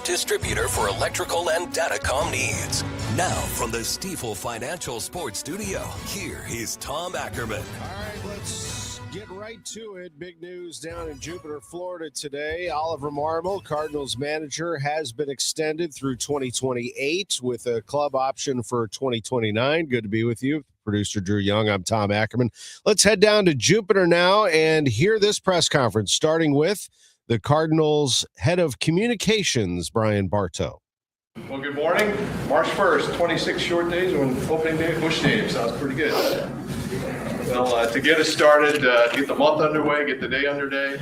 distributor for electrical and datacom needs. Now, from the Stifel Financial Sports Studio, here is Tom Ackerman. All right, let's get right to it. Big news down in Jupiter, Florida today. Oliver Marmol, Cardinals manager, has been extended through 2028 with a club option for 2029. Good to be with you. Producer Drew Young, I'm Tom Ackerman. Let's head down to Jupiter now and hear this press conference, starting with the Cardinals head of communications, Brian Bartow. Well, good morning. March 1st, 26 short days when opening day at Busch Stadium. Sounds pretty good. Well, to get us started, get the month underway, get the day underway,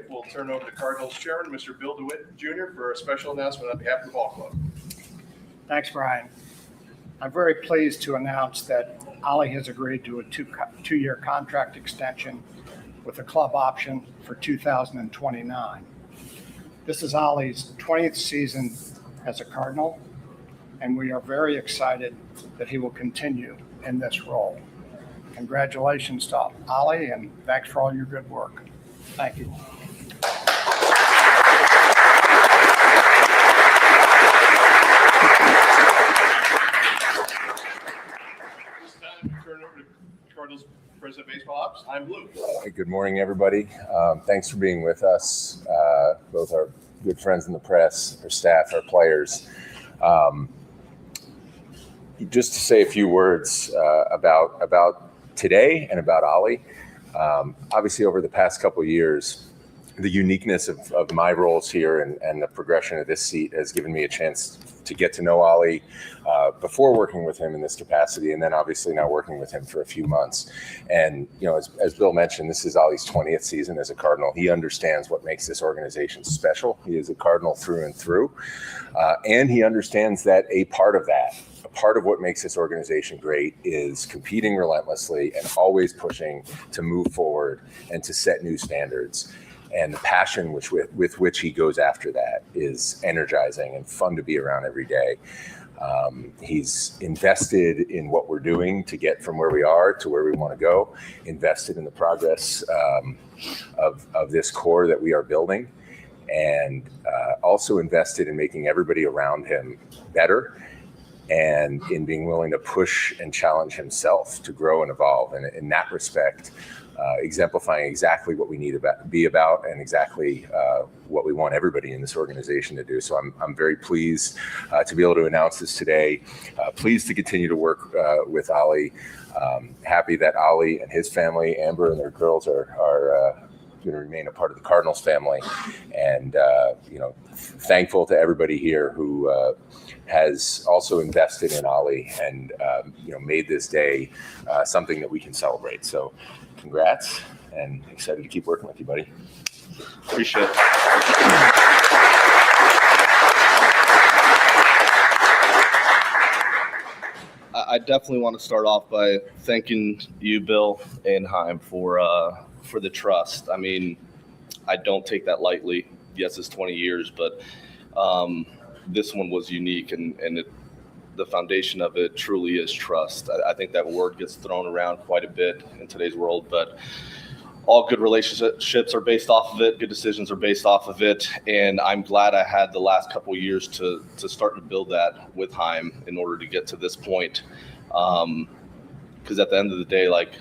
we'll turn over to Cardinals Chairman, Mr. Bill DeWitt Jr. for a special announcement on behalf of the ball club. Thanks, Brian. I'm very pleased to announce that Ollie has agreed to a two-year contract extension with a club option for 2029. This is Ollie's 20th season as a Cardinal, and we are very excited that he will continue in this role. Congratulations to Ollie, and thanks for all your good work. Thank you. Cardinals President of Baseball Ops, I'm Blue. Good morning, everybody. Thanks for being with us, both our good friends in the press, our staff, our players. Just to say a few words about today and about Ollie. Obviously, over the past couple of years, the uniqueness of my roles here and the progression of this seat has given me a chance to get to know Ollie before working with him in this capacity, and then obviously now working with him for a few months. And, you know, as Bill mentioned, this is Ollie's 20th season as a Cardinal. He understands what makes this organization special. He is a Cardinal through and through. And he understands that a part of what makes this organization great is competing relentlessly and always pushing to move forward and to set new standards. And the passion with which he goes after that is energizing and fun to be around every day. He's invested in what we're doing to get from where we are to where we want to go, invested in the progress of this core that we are building, and also invested in making everybody around him better and in being willing to push and challenge himself to grow and evolve. And in that respect, exemplifying exactly what we need to be about and exactly what we want everybody in this organization to do. So I'm very pleased to be able to announce this today. Pleased to continue to work with Ollie. Happy that Ollie and his family, Amber and their girls, are going to remain a part of the Cardinals family. And thankful to everybody here who has also invested in Ollie and made this day something that we can celebrate. So congrats, and excited to keep working with you, buddy. Appreciate it. I definitely want to start off by thanking you, Bill and Chaim, for the trust. I mean, I don't take that lightly. Yes, it's 20 years, but this one was unique, and the foundation of it truly is trust. I think that word gets thrown around quite a bit in today's world, but all good relationships are based off of it. Good decisions are based off of it. And I'm glad I had the last couple of years to start to build that with Chaim in order to get to this point. Because at the end of the day, like,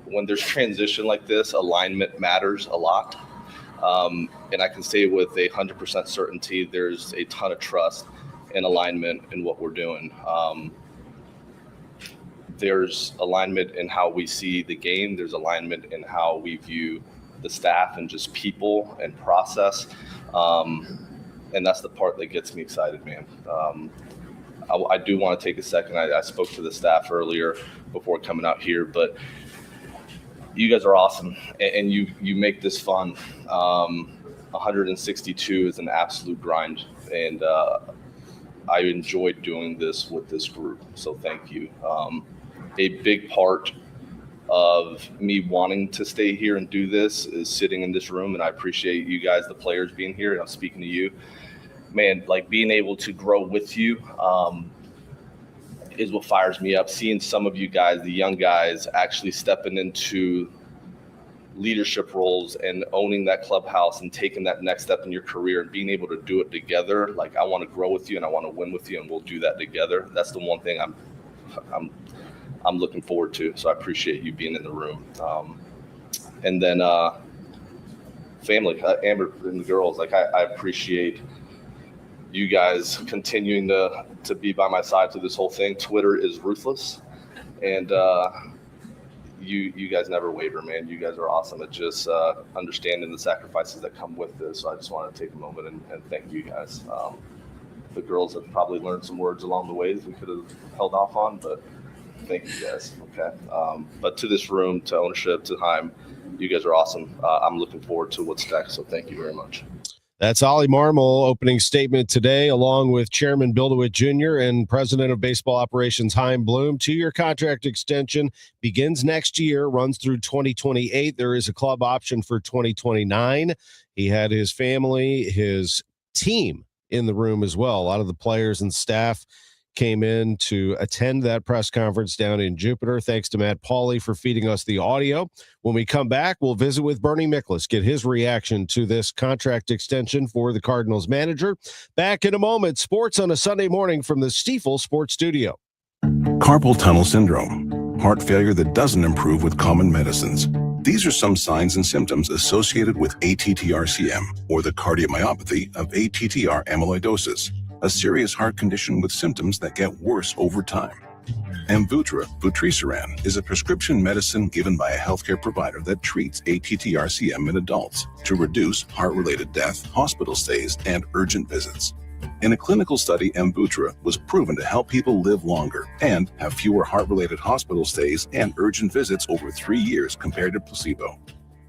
when there's transition like this, alignment matters a lot. And I can say with 100% certainty, there's a ton of trust and alignment in what we're doing. There's alignment in how we see the game. There's alignment in how we view the staff and just people and process. And that's the part that gets me excited, man. I do want to take a second. I spoke to the staff earlier before coming out here, but you guys are awesome, and you make this fun. 162 is an absolute grind, and I enjoyed doing this with this group, so thank you. A big part of me wanting to stay here and do this is sitting in this room, and I appreciate you guys, the players, being here, and I'm speaking to you. Man, like, being able to grow with you is what fires me up. Seeing some of you guys, the young guys, actually stepping into leadership roles and owning that clubhouse and taking that next step in your career and being able to do it together. Like, I want to grow with you and I want to win with you, and we'll do that together. That's the one thing I'm looking forward to. So I appreciate you being in the room. And then family, Amber and the girls, like I appreciate you guys continuing to be by my side through this whole thing. Twitter is ruthless, and you guys never waver, man. You guys are awesome at just understanding the sacrifices that come with this. So I just want to take a moment and thank you guys. The girls have probably learned some words along the way that we could have held off on, but thank you guys. Okay. But to this room, to ownership, to Chaim, you guys are awesome. I'm looking forward to what's next. So thank you very much. That's Ollie Marmol opening statement today, along with Chairman Bill DeWitt Jr. and President of Baseball Operations Chaim Bloom. 2-year contract extension begins next year, runs through 2028. There is a club option for 2029. He had his family, his team in the room as well. A lot of the players and staff came in to attend that press conference down in Jupiter. Thanks to Matt Pauley for feeding us the audio. When we come back, we'll visit with Bernie Miklasz, get his reaction to this contract extension for the Cardinals manager. Back in a moment. Sports on a Sunday morning from the Stifel Sports Studio. Carpal tunnel syndrome, heart failure that doesn't improve with common medicines. These are some signs and symptoms associated with ATTR-CM, or the cardiomyopathy of ATTR amyloidosis, a serious heart condition with symptoms that get worse over time. Amvuttra, vutrisiran, is a prescription medicine given by a healthcare provider that treats ATTR-CM in adults to reduce heart-related death, hospital stays, and urgent visits. In a clinical study, Amvuttra was proven to help people live longer and have fewer heart-related hospital stays and urgent visits over 3 years compared to placebo.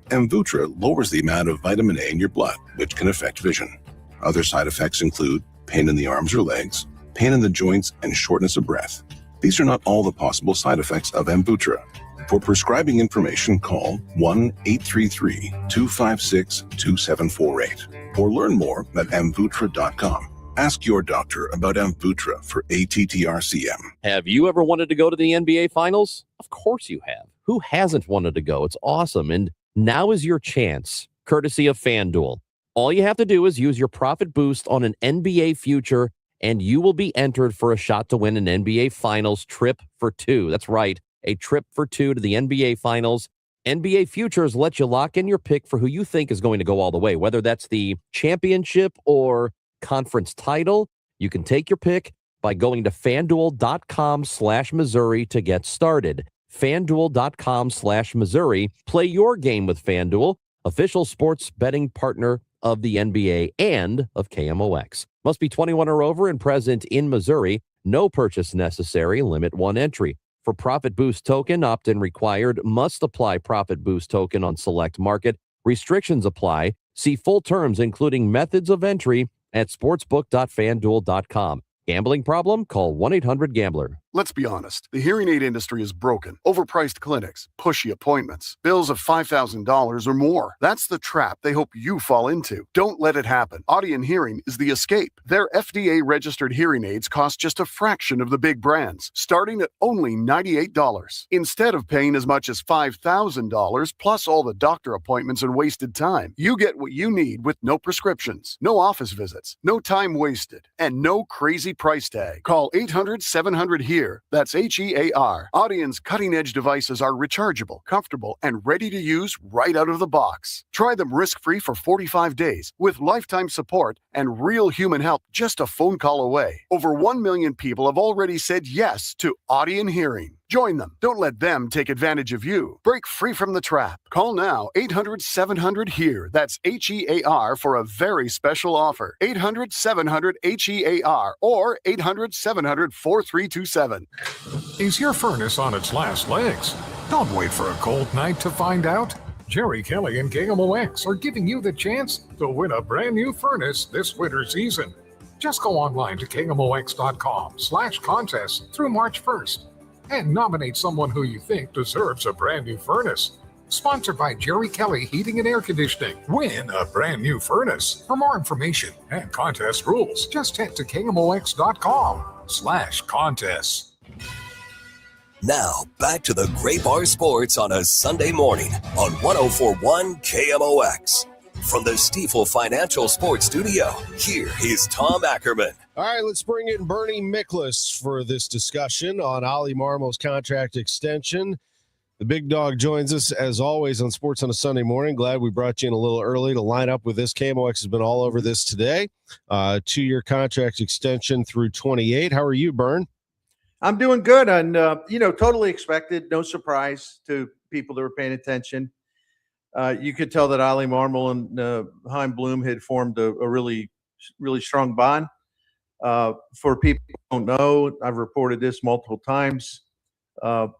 Amvuttra lowers the amount of vitamin A in your blood, which can affect vision. Other side effects include pain in the arms or legs, pain in the joints, and shortness of breath. These are not all the possible side effects of Amvuttra. For prescribing information, call 1-833-256-2748 or learn more at amvuttra.com. Ask your doctor about Amvuttra for ATTR-CM. Have you ever wanted to go to the NBA Finals? Of course you have. Who hasn't wanted to go? It's awesome. And now is your chance, courtesy of FanDuel. All you have to do is use your profit boost on an NBA future, and you will be entered for a shot to win an NBA Finals trip for two. That's right, a trip for two to the NBA Finals. NBA futures let you lock in your pick for who you think is going to go all the way, whether that's the championship or conference title. You can take your pick by going to FanDuel.com/Missouri to get started. FanDuel.com/Missouri. Play your game with FanDuel, official sports betting partner of the NBA and of KMOX. Must be 21 or over and present in Missouri. No purchase necessary. Limit 1 entry. For Profit Boost token, opt-in required. Must apply Profit Boost token on select market. Restrictions apply. See full terms, including methods of entry, at sportsbook.fanduel.com. Gambling problem? Call 1-800-GAMBLER. Let's be honest. The hearing aid industry is broken. Overpriced clinics, pushy appointments, bills of $5,000 or more. That's the trap they hope you fall into. Don't let it happen. Audien Hearing is the escape. Their FDA-registered hearing aids cost just a fraction of the big brands, starting at only $98. Instead of paying as much as $5,000 plus all the doctor appointments and wasted time, you get what you need with no prescriptions, no office visits, no time wasted, and no crazy price tag. Call 800-700-HEAR. That's HEAR. Audien's cutting-edge devices are rechargeable, comfortable, and ready to use right out of the box. Try them risk-free for 45 days with lifetime support and real human help just a phone call away. Over 1 million people have already said yes to Audien Hearing. Join them. Don't let them take advantage of you. Break free from the trap. Call now 800-700-HEAR. That's HEAR for a very special offer. 800-700-HEAR or 800-700-4327. Is your furnace on its last legs? Don't wait for a cold night to find out. Jerry Kelly and KMOX are giving you the chance to win a brand new furnace this winter season. Just go online to KMOX.com/contest through March 1st. And nominate someone who you think deserves a brand new furnace. Sponsored by Jerry Kelly Heating and Air Conditioning. Win a brand new furnace. For more information and contest rules, just head to KMOX.com/contests. Now, back to the Gray Bar Sports on a Sunday morning on 104.1 KMOX. From the Stifel Financial Sports Studio, here is Tom Ackerman. All right, let's bring in Bernie Miklasz for this discussion on Ollie Marmol's contract extension. The big dog joins us, as always, on Sports on a Sunday morning. Glad we brought you in a little early to line up with this. KMOX has been all over this today. 2-year contract extension through 28. How are you, Bern? I'm doing good, and totally expected. No surprise to people that were paying attention. You could tell that Ollie Marmol and Chaim Bloom had formed a really, really strong bond. For people who don't know, I've reported this multiple times. The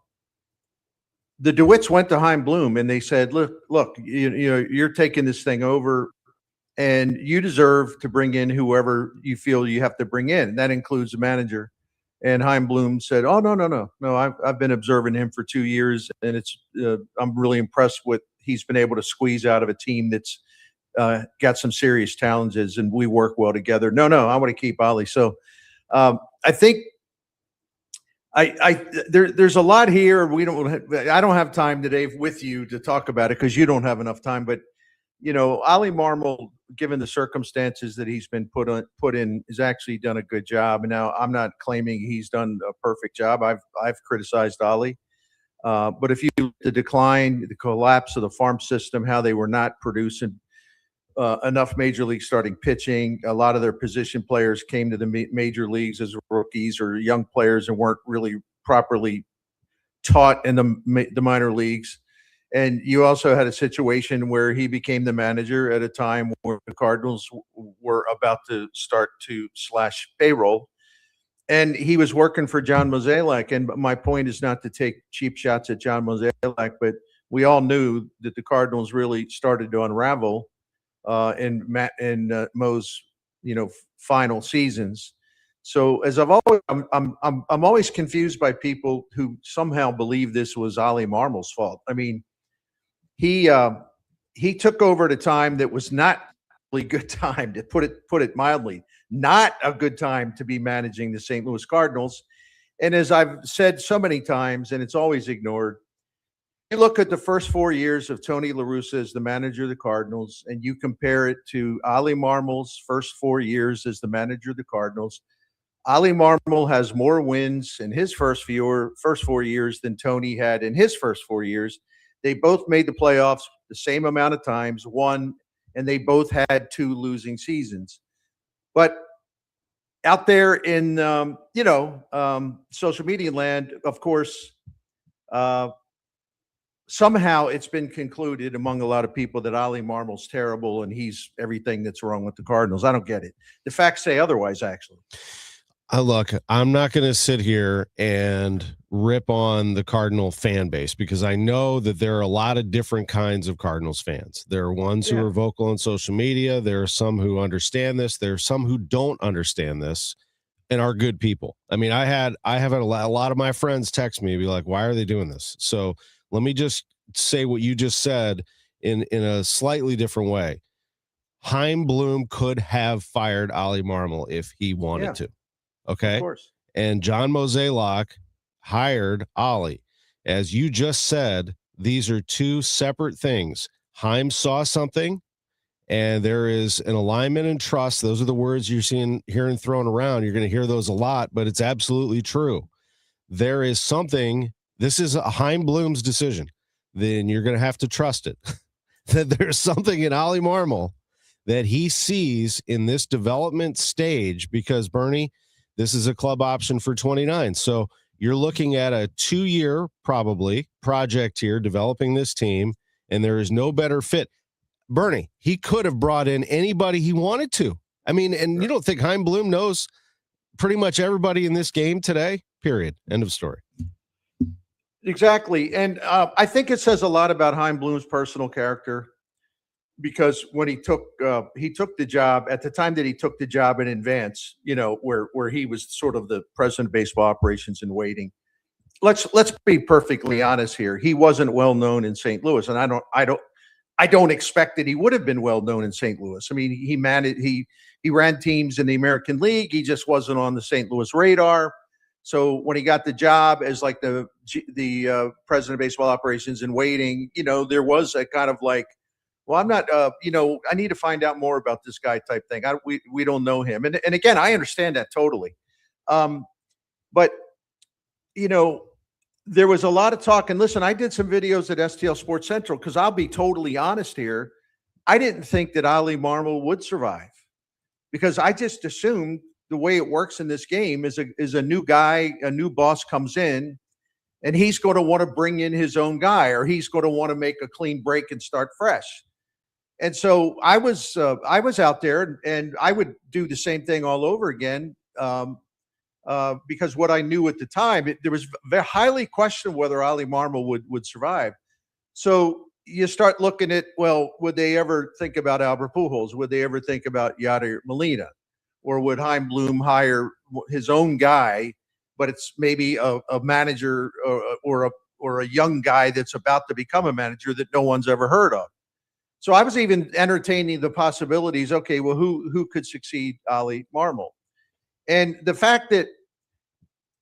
DeWitts went to Chaim Bloom and they said, "Look, you're taking this thing over, and you deserve to bring in whoever you feel you have to bring in. That includes the manager." And Chaim Bloom said, "Oh, no. I've been observing him for 2 years, and I'm really impressed with he's been able to squeeze out of a team that's got some serious challenges, and we work well together. No, I want to keep Ollie." So I think there's a lot here. I don't have time today with you to talk about it because you don't have enough time. But Ollie Marmol, given the circumstances that he's been put in, has actually done a good job. And now I'm not claiming he's done a perfect job. I've criticized Ollie, but if you look at the decline, the collapse of the farm system, how they were not producing enough major league starting pitching, a lot of their position players came to the major leagues as rookies or young players and weren't really properly taught in the minor leagues. And you also had a situation where he became the manager at a time where the Cardinals were about to start to slash payroll. And he was working for John Mozeliak. And my point is not to take cheap shots at John Mozeliak, but we all knew that the Cardinals really started to unravel in Mo's final seasons. So as I'm always confused by people who somehow believe this was Ollie Marmol's fault. I mean, he took over at a time that was not really good time, to put it mildly, not a good time to be managing the St. Louis Cardinals. And as I've said so many times, and it's always ignored, you look at the first 4 years of Tony La Russa as the manager of the Cardinals, and you compare it to Ollie Marmol's first 4 years as the manager of the Cardinals. Ollie Marmol has more wins in his first 4 years than Tony had in his first 4 years. They both made the playoffs the same amount of times, won, and they both had 2 losing seasons. But out there in social media land, of course, somehow it's been concluded among a lot of people that Ollie Marmol's terrible and he's everything that's wrong with the Cardinals. I don't get it. The facts say otherwise, actually. Look, I'm not going to sit here and rip on the Cardinal fan base because I know that there are a lot of different kinds of Cardinals fans. There are ones who are vocal on social media. There are some who understand this. There are some who don't understand this and are good people. I mean, I have had a lot of my friends text me and be like, "Why are they doing this?" So let me just say what you just said in a slightly different way. Chaim Bloom could have fired Ollie Marmol if he wanted to. Okay. Of course. And John Mozeliak hired Ollie. As you just said, these are 2 separate things. Chaim saw something, and there is an alignment and trust. Those are the words you're hearing thrown around. You're going to hear those a lot, but it's absolutely true. There is something. This is Chaim Bloom's decision. Then you're going to have to trust it. That there's something in Ollie Marmol that he sees in this development stage because, Bernie, this is a club option for 29. So you're looking at a 2-year probably project here developing this team, and there is no better fit. Bernie, he could have brought in anybody he wanted to. I mean, and you don't think Chaim Bloom knows pretty much everybody in this game today? Period. End of story. Exactly. And I think it says a lot about Chaim Bloom's personal character. Because when he took the job at the time that he took the job in advance, where he was sort of the president of baseball operations in waiting. Let's be perfectly honest here. He wasn't well known in St. Louis, and I don't expect that he would have been well known in St. Louis. I mean, he ran teams in the American League. He just wasn't on the St. Louis radar. So when he got the job as like the president of baseball operations and waiting, there was a kind of like, well, I'm not, I need to find out more about this guy type thing. We don't know him. And again, I understand that totally. But, there was a lot of talk. And listen, I did some videos at STL Sports Central because I'll be totally honest here. I didn't think that Ali Marmol would survive because I just assumed the way it works in this game is a new guy, a new boss comes in, and he's going to want to bring in his own guy, or he's going to want to make a clean break and start fresh. And so I was out there, and I would do the same thing all over again because what I knew at the time, there was very highly questioned whether Ali Marmol would survive. So you start looking at, well, would they ever think about Albert Pujols? Would they ever think about Yadier Molina? Or would Chaim Bloom hire his own guy, but it's maybe a manager or a young guy that's about to become a manager that no one's ever heard of? So I was even entertaining the possibilities. Okay, well, who could succeed Ali Marmol? And the fact that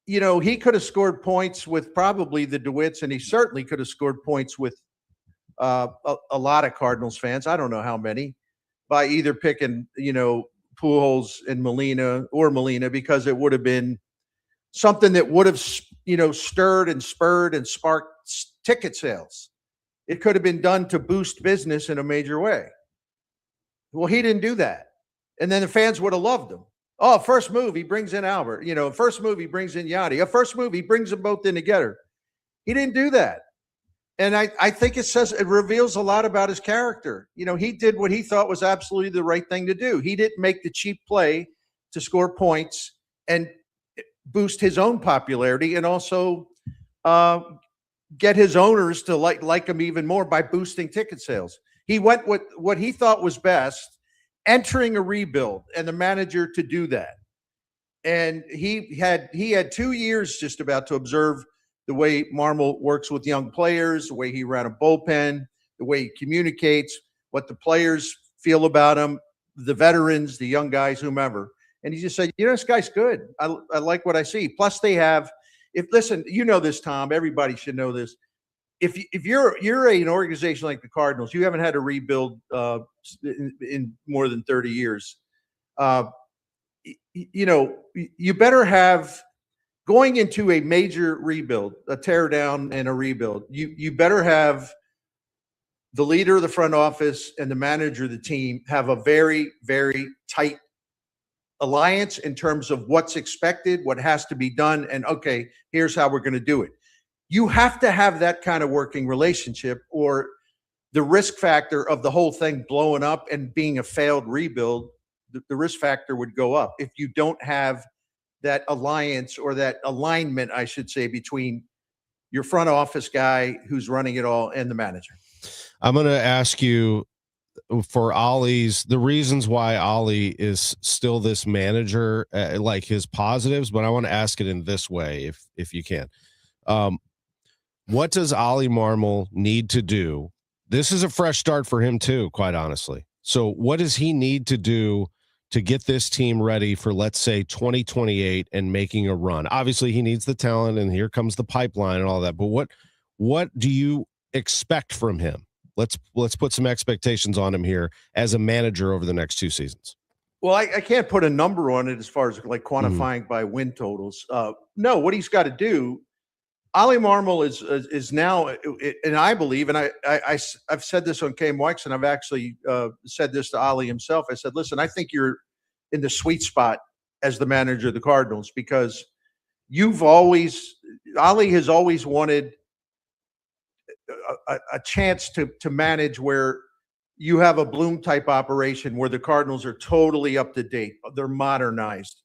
he could have scored points with probably the DeWitts, and he certainly could have scored points with a lot of Cardinals fans. I don't know how many, by either picking Pujols and Molina, because it would have been something that would have stirred and spurred and sparked ticket sales. It could have been done to boost business in a major way. Well, he didn't do that, and then the fans would have loved him. Oh, first move he brings in Albert. First move he brings in Yadi. A first move he brings them both in together. He didn't do that. And I think it reveals a lot about his character. He did what he thought was absolutely the right thing to do. He didn't make the cheap play to score points and boost his own popularity and also get his owners to like him even more by boosting ticket sales. He went with what he thought was best, entering a rebuild, and the manager to do that. And he had 2 years just about to observe the way Marmol works with young players, the way he ran a bullpen, the way he communicates, what the players feel about him, the veterans, the young guys, whomever. And he just said, this guy's good. I like what I see. Plus they have, listen, this, Tom, everybody should know this. If you're an organization like the Cardinals, you haven't had a rebuild in more than 30 years. You better have, going into a major rebuild, a tear down and a rebuild, you better have the leader of the front office and the manager of the team have a very, very tight alliance in terms of what's expected, what has to be done, and okay, here's how we're going to do it. You have to have that kind of working relationship, or the risk factor of the whole thing blowing up and being a failed rebuild, the risk factor would go up if you don't have that alliance, or that alignment, I should say, between your front office guy who's running it all and the manager. I'm going to ask you for the reasons why Ali is still this manager, like his positives, but I want to ask it in this way, if you can. What does Ali Marmol need to do? This is a fresh start for him too, quite honestly. So what does he need to do to get this team ready for, let's say, 2028 and making a run? Obviously he needs the talent, and here comes the pipeline and all that, but what do you expect from him? Let's put some expectations on him here as a manager over the next 2 seasons. Well, I can't put a number on it as far as like quantifying by win totals. No, what he's got to do, Ali Marmol is now, and I believe, and I've said this on KMOX, and I've actually said this to Ali himself. I said, listen, I think you're in the sweet spot as the manager of the Cardinals, because Ali has always wanted a chance to manage where you have a Bloom type operation where the Cardinals are totally up to date. They're modernized.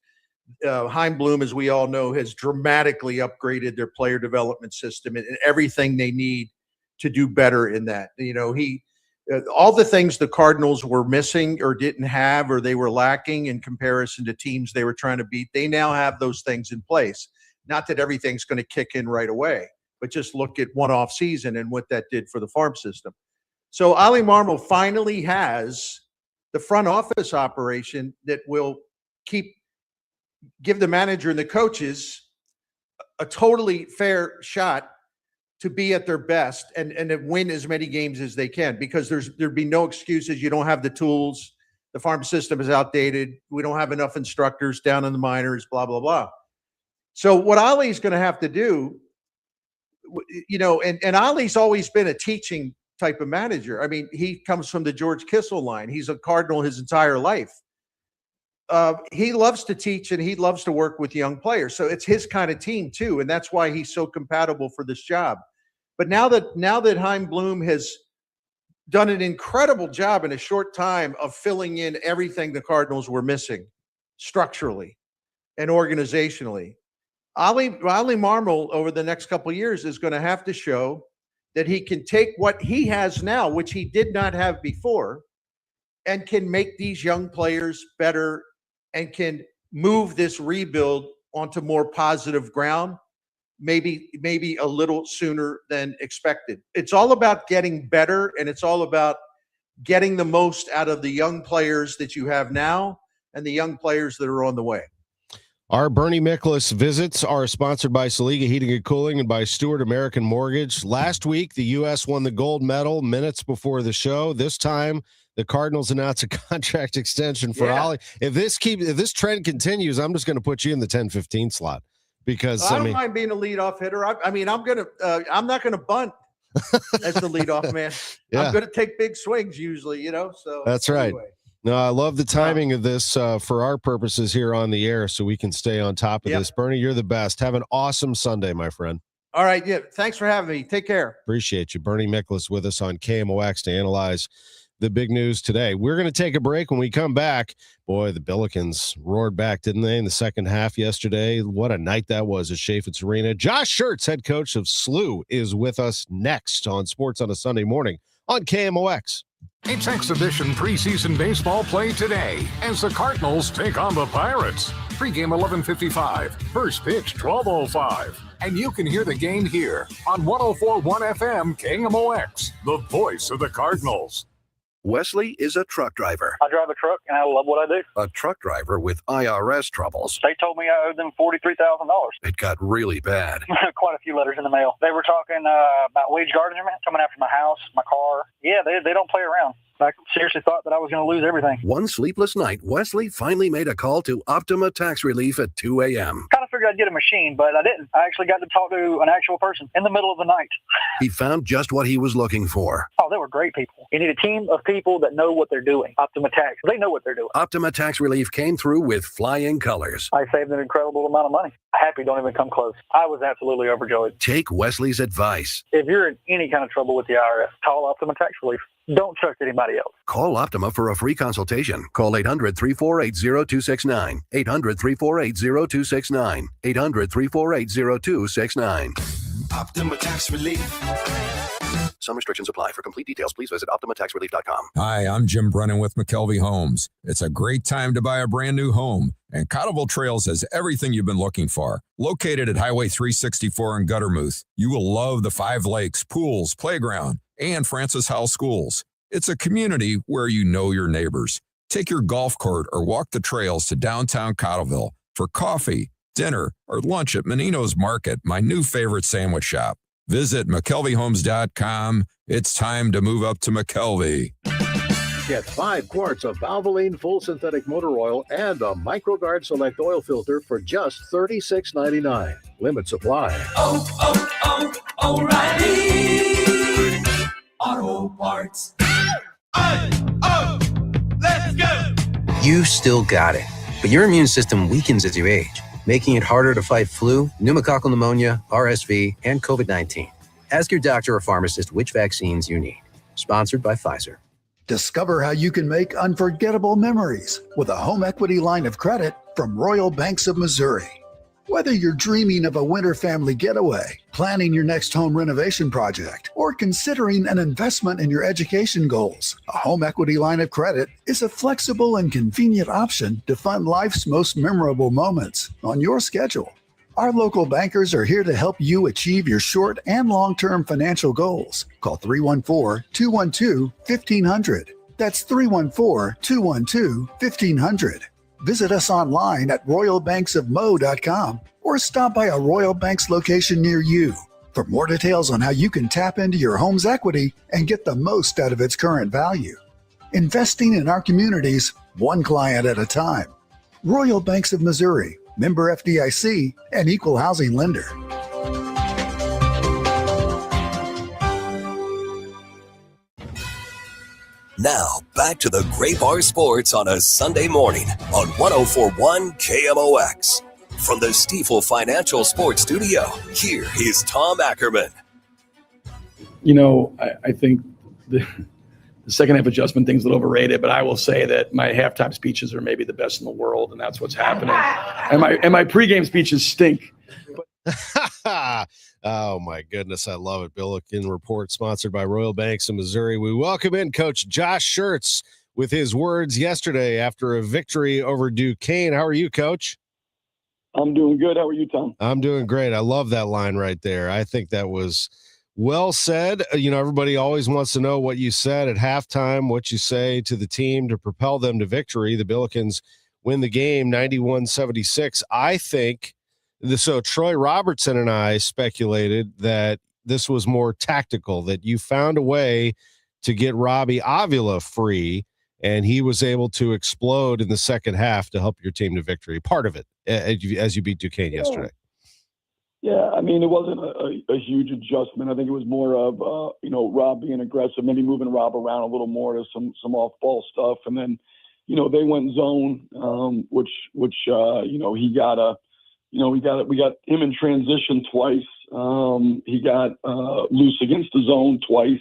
Chaim Bloom, as we all know, has dramatically upgraded their player development system and everything they need to do better in that. All the things the Cardinals were missing or didn't have, or they were lacking in comparison to teams they were trying to beat, they now have those things in place. Not that everything's going to kick in right away, but just look at one off season and what that did for the farm system. So Ali Marmol finally has the front office operation that will give the manager and the coaches a totally fair shot to be at their best and to win as many games as they can, because there'd be no excuses. You don't have the tools. The farm system is outdated. We don't have enough instructors down in the minors, blah, blah, blah. So what Ollie's going to have to do, and Ollie's always been a teaching type of manager. I mean, he comes from the George Kissel line. He's a Cardinal his entire life. He loves to teach and he loves to work with young players. So it's his kind of team too. And that's why he's so compatible for this job. But now that Chaim Bloom has done an incredible job in a short time of filling in everything the Cardinals were missing structurally and organizationally, Ollie Marmol over the next couple of years is going to have to show that he can take what he has now, which he did not have before, and can make these young players better and can move this rebuild onto more positive ground, maybe a little sooner than expected. It's all about getting better, and it's all about getting the most out of the young players that you have now and the young players that are on the way. Our Bernie Miklasz visits are sponsored by Saliga Heating and Cooling and by Stewart American Mortgage. Last week, the U.S. won the gold medal minutes before the show. This time, the Cardinals announced a contract extension for Ollie. If this trend continues, I'm just going to put you in the 10-15 slot, because I don't mind being a leadoff hitter. I'm not going to bunt as the leadoff man. Yeah. I'm going to take big swings usually, So that's right. Anyway. No, I love the timing of this for our purposes here on the air, so we can stay on top of this. Bernie, you're the best. Have an awesome Sunday, my friend. All right. Yeah. Thanks for having me. Take care. Appreciate you. Bernie Miklasz with us on KMOX to analyze the big news today. We're going to take a break. When we come back, boy, the Billikens roared back, didn't they, in the second half yesterday? What a night that was at Schertz Arena. Josh Schertz, head coach of SLU, is with us next on Sports on a Sunday Morning on KMOX. It's exhibition preseason baseball play today as the Cardinals take on the Pirates. Pregame 11:55, first pitch 12:05. And you can hear the game here on 104.1 FM KMOX, the voice of the Cardinals. Wesley is a truck driver. I drive a truck, and I love what I do. A truck driver with IRS troubles. They told me I owed them $43,000. It got really bad. Quite a few letters in the mail. They were talking about wage garnishment coming after my house, my car. Yeah, they don't play around. I seriously thought that I was going to lose everything. One sleepless night, Wesley finally made a call to Optima Tax Relief at 2 a.m. Kind of figured I'd get a machine, but I didn't. I actually got to talk to an actual person in the middle of the night. He found just what he was looking for. Oh, they were great people. You need a team of people that know what they're doing. Optima Tax, they know what they're doing. Optima Tax Relief came through with flying colors. I saved an incredible amount of money. Happy don't even come close. I was absolutely overjoyed. Take Wesley's advice. If you're in any kind of trouble with the IRS, call Optima Tax Relief. Don't trust anybody else. Call Optima for a free consultation. Call 800-348-0269. 800-348-0269. 800-348-0269. Optima Tax Relief. Some restrictions apply. For complete details, please visit OptimaTaxRelief.com. Hi, I'm Jim Brennan with McKelvey Homes. It's a great time to buy a brand new home, and Cottleville Trails has everything you've been looking for. Located at Highway 364 in Guttermouth, you will love the 5 lakes, pools, playground, and Francis Howell schools. It's a community where you know your neighbors. Take your golf cart or walk the trails to downtown Cottleville for coffee, dinner, or lunch at Menino's Market, my new favorite sandwich shop. Visit McKelveyHomes.com. It's time to move up to McKelvey. Get 5 quarts of Valvoline Full Synthetic Motor Oil and a MicroGuard Select Oil Filter for just $36.99. Limit supply. O'Reilly Auto Parts. Let's go. You still got it, but your immune system weakens as you age, making it harder to fight flu, pneumococcal pneumonia, RSV, and COVID-19. Ask your doctor or pharmacist which vaccines you need. Sponsored by Pfizer. Discover how you can make unforgettable memories with a home equity line of credit from Royal Banks of Missouri. Whether you're dreaming of a winter family getaway, planning your next home renovation project, or considering an investment in your education goals, a home equity line of credit is a flexible and convenient option to fund life's most memorable moments on your schedule. Our local bankers are here to help you achieve your short and long-term financial goals. Call 314-212-1500. That's 314-212-1500. Visit us online at royalbanksofmo.com or stop by a Royal Banks location near you. For more details on how you can tap into your home's equity and get the most out of its current value. Investing in our communities, one client at a time. Royal Banks of Missouri, member FDIC, and equal housing lender. Now, back to the Great Bar Sports on a Sunday morning on 104.1 KMOX. From the Stifel Financial Sports Studio, here is Tom Ackerman. You know, I think the second half adjustment thing's a little overrated, but I will say that my halftime speeches are maybe the best in the world, and that's what's happening. And my pregame speeches stink. Oh, my goodness. I love it. Billiken Report, sponsored by Royal Banks of Missouri. We welcome in Coach Josh Schertz with his words yesterday after a victory over Duquesne. How are you, Coach? I'm doing good. How are you, Tom? I'm doing great. I love that line right there. I think that was well said. You know, everybody always wants to know what you said at halftime, what you say to the team to propel them to victory. The Billikens win the game 91-76. I think so. Troy Robertson and I speculated that this was more tactical, that you found a way to get Robbie Avila free, and he was able to explode in the second half to help your team to victory. Part of it, as you beat Duquesne yesterday. Yeah, I mean, it wasn't a huge adjustment. I think it was more of, Rob being aggressive, maybe moving Rob around a little more to some off-ball stuff. And then, they went zone, which he got we got him in transition twice. He got loose against the zone twice.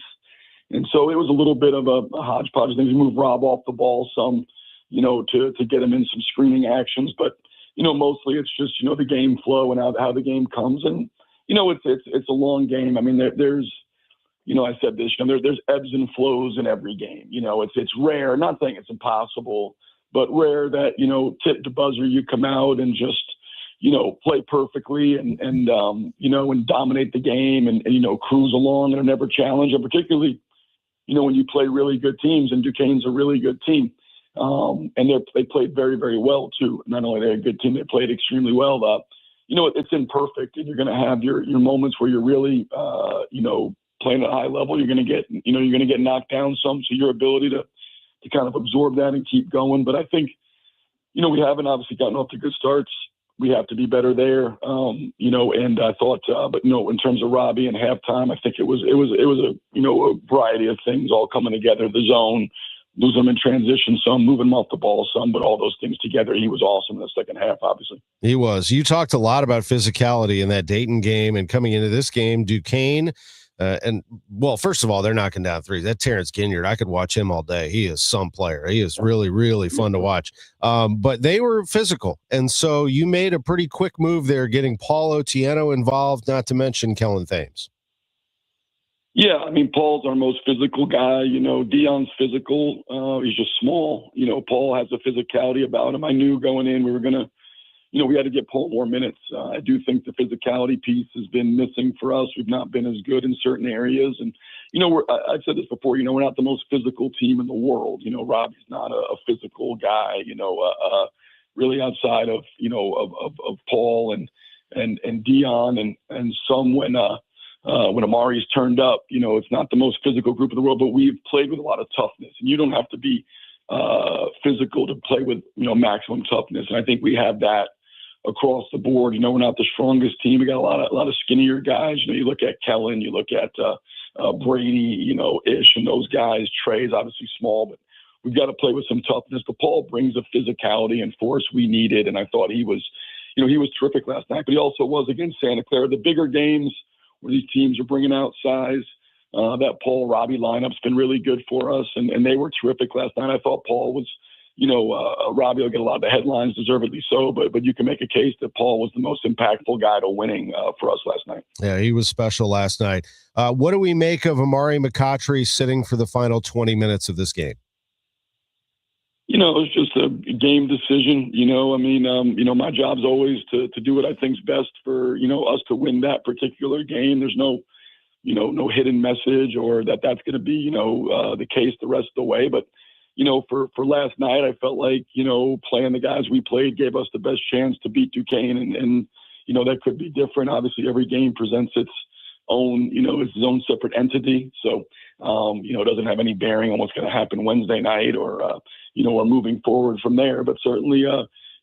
And so it was a little bit of a hodgepodge of things. We moved Rob off the ball some, to get him in some screening actions. But, mostly it's just, the game flow and how the game comes. And, it's a long game. I mean, there's, I said this, there's ebbs and flows in every game. It's rare, not saying it's impossible, but rare that, tip to buzzer, you come out and just, play perfectly and dominate the game and cruise along and are never challenged. And particularly, when you play really good teams, and Duquesne's a really good team. And they played very, very well too. Not only they're a good team, they played extremely well. It's imperfect, and you're going to have your moments where you're really, playing at a high level. You're going to get knocked down some. So your ability to kind of absorb that and keep going. But I think, we haven't obviously gotten off to good starts. We have to be better there, and I thought, in terms of Robbie and halftime, I think it was a variety of things all coming together. The zone, losing him in transition some, moving him off the ball some, but all those things together, he was awesome in the second half, obviously. He was. You talked a lot about physicality in that Dayton game, and coming into this game, Duquesne, first of all, they're knocking down threes. That Terrence Ginyard, I could watch him all day. He is some player. He is really, really fun to watch. But they were physical, and so you made a pretty quick move there, getting Paul Otieno involved, not to mention Kellen Thames. Yeah, I mean, Paul's our most physical guy. Dion's physical. He's just small. Paul has a physicality about him. I knew going in we were going to, we had to get Paul more minutes. I do think the physicality piece has been missing for us. We've not been as good in certain areas. And, I've said this before, we're not the most physical team in the world. Robbie's not a physical guy, really outside of, of Paul and Dion and some when Amari's turned up, it's not the most physical group in the world, but we've played with a lot of toughness, and you don't have to be physical to play with, maximum toughness. And I think we have that across the board. We're not the strongest team. We got a lot of skinnier guys. You look at Kellen, you look at Brady, Ish, and those guys. Trey's obviously small, but we've got to play with some toughness. But Paul brings a physicality and force we needed, and I thought he was terrific last night. But he also was against Santa Clara. The bigger games where these teams are bringing out size, that Paul Robbie lineup's been really good for us, and they were terrific last night. I thought Paul was, Robbie will get a lot of the headlines, deservedly so, but you can make a case that Paul was the most impactful guy to winning for us last night. Yeah, he was special last night. What do we make of Amari McCautry sitting for the final 20 minutes of this game? It's just a game decision. My job's always to do what I think's best for, us to win that particular game. There's no hidden message or that's going to be, the case the rest of the way. But, for last night, I felt like, playing the guys we played gave us the best chance to beat Duquesne. And that could be different. Obviously, every game presents its own, its own separate entity. So, it doesn't have any bearing on what's going to happen Wednesday night or moving forward from there. But certainly,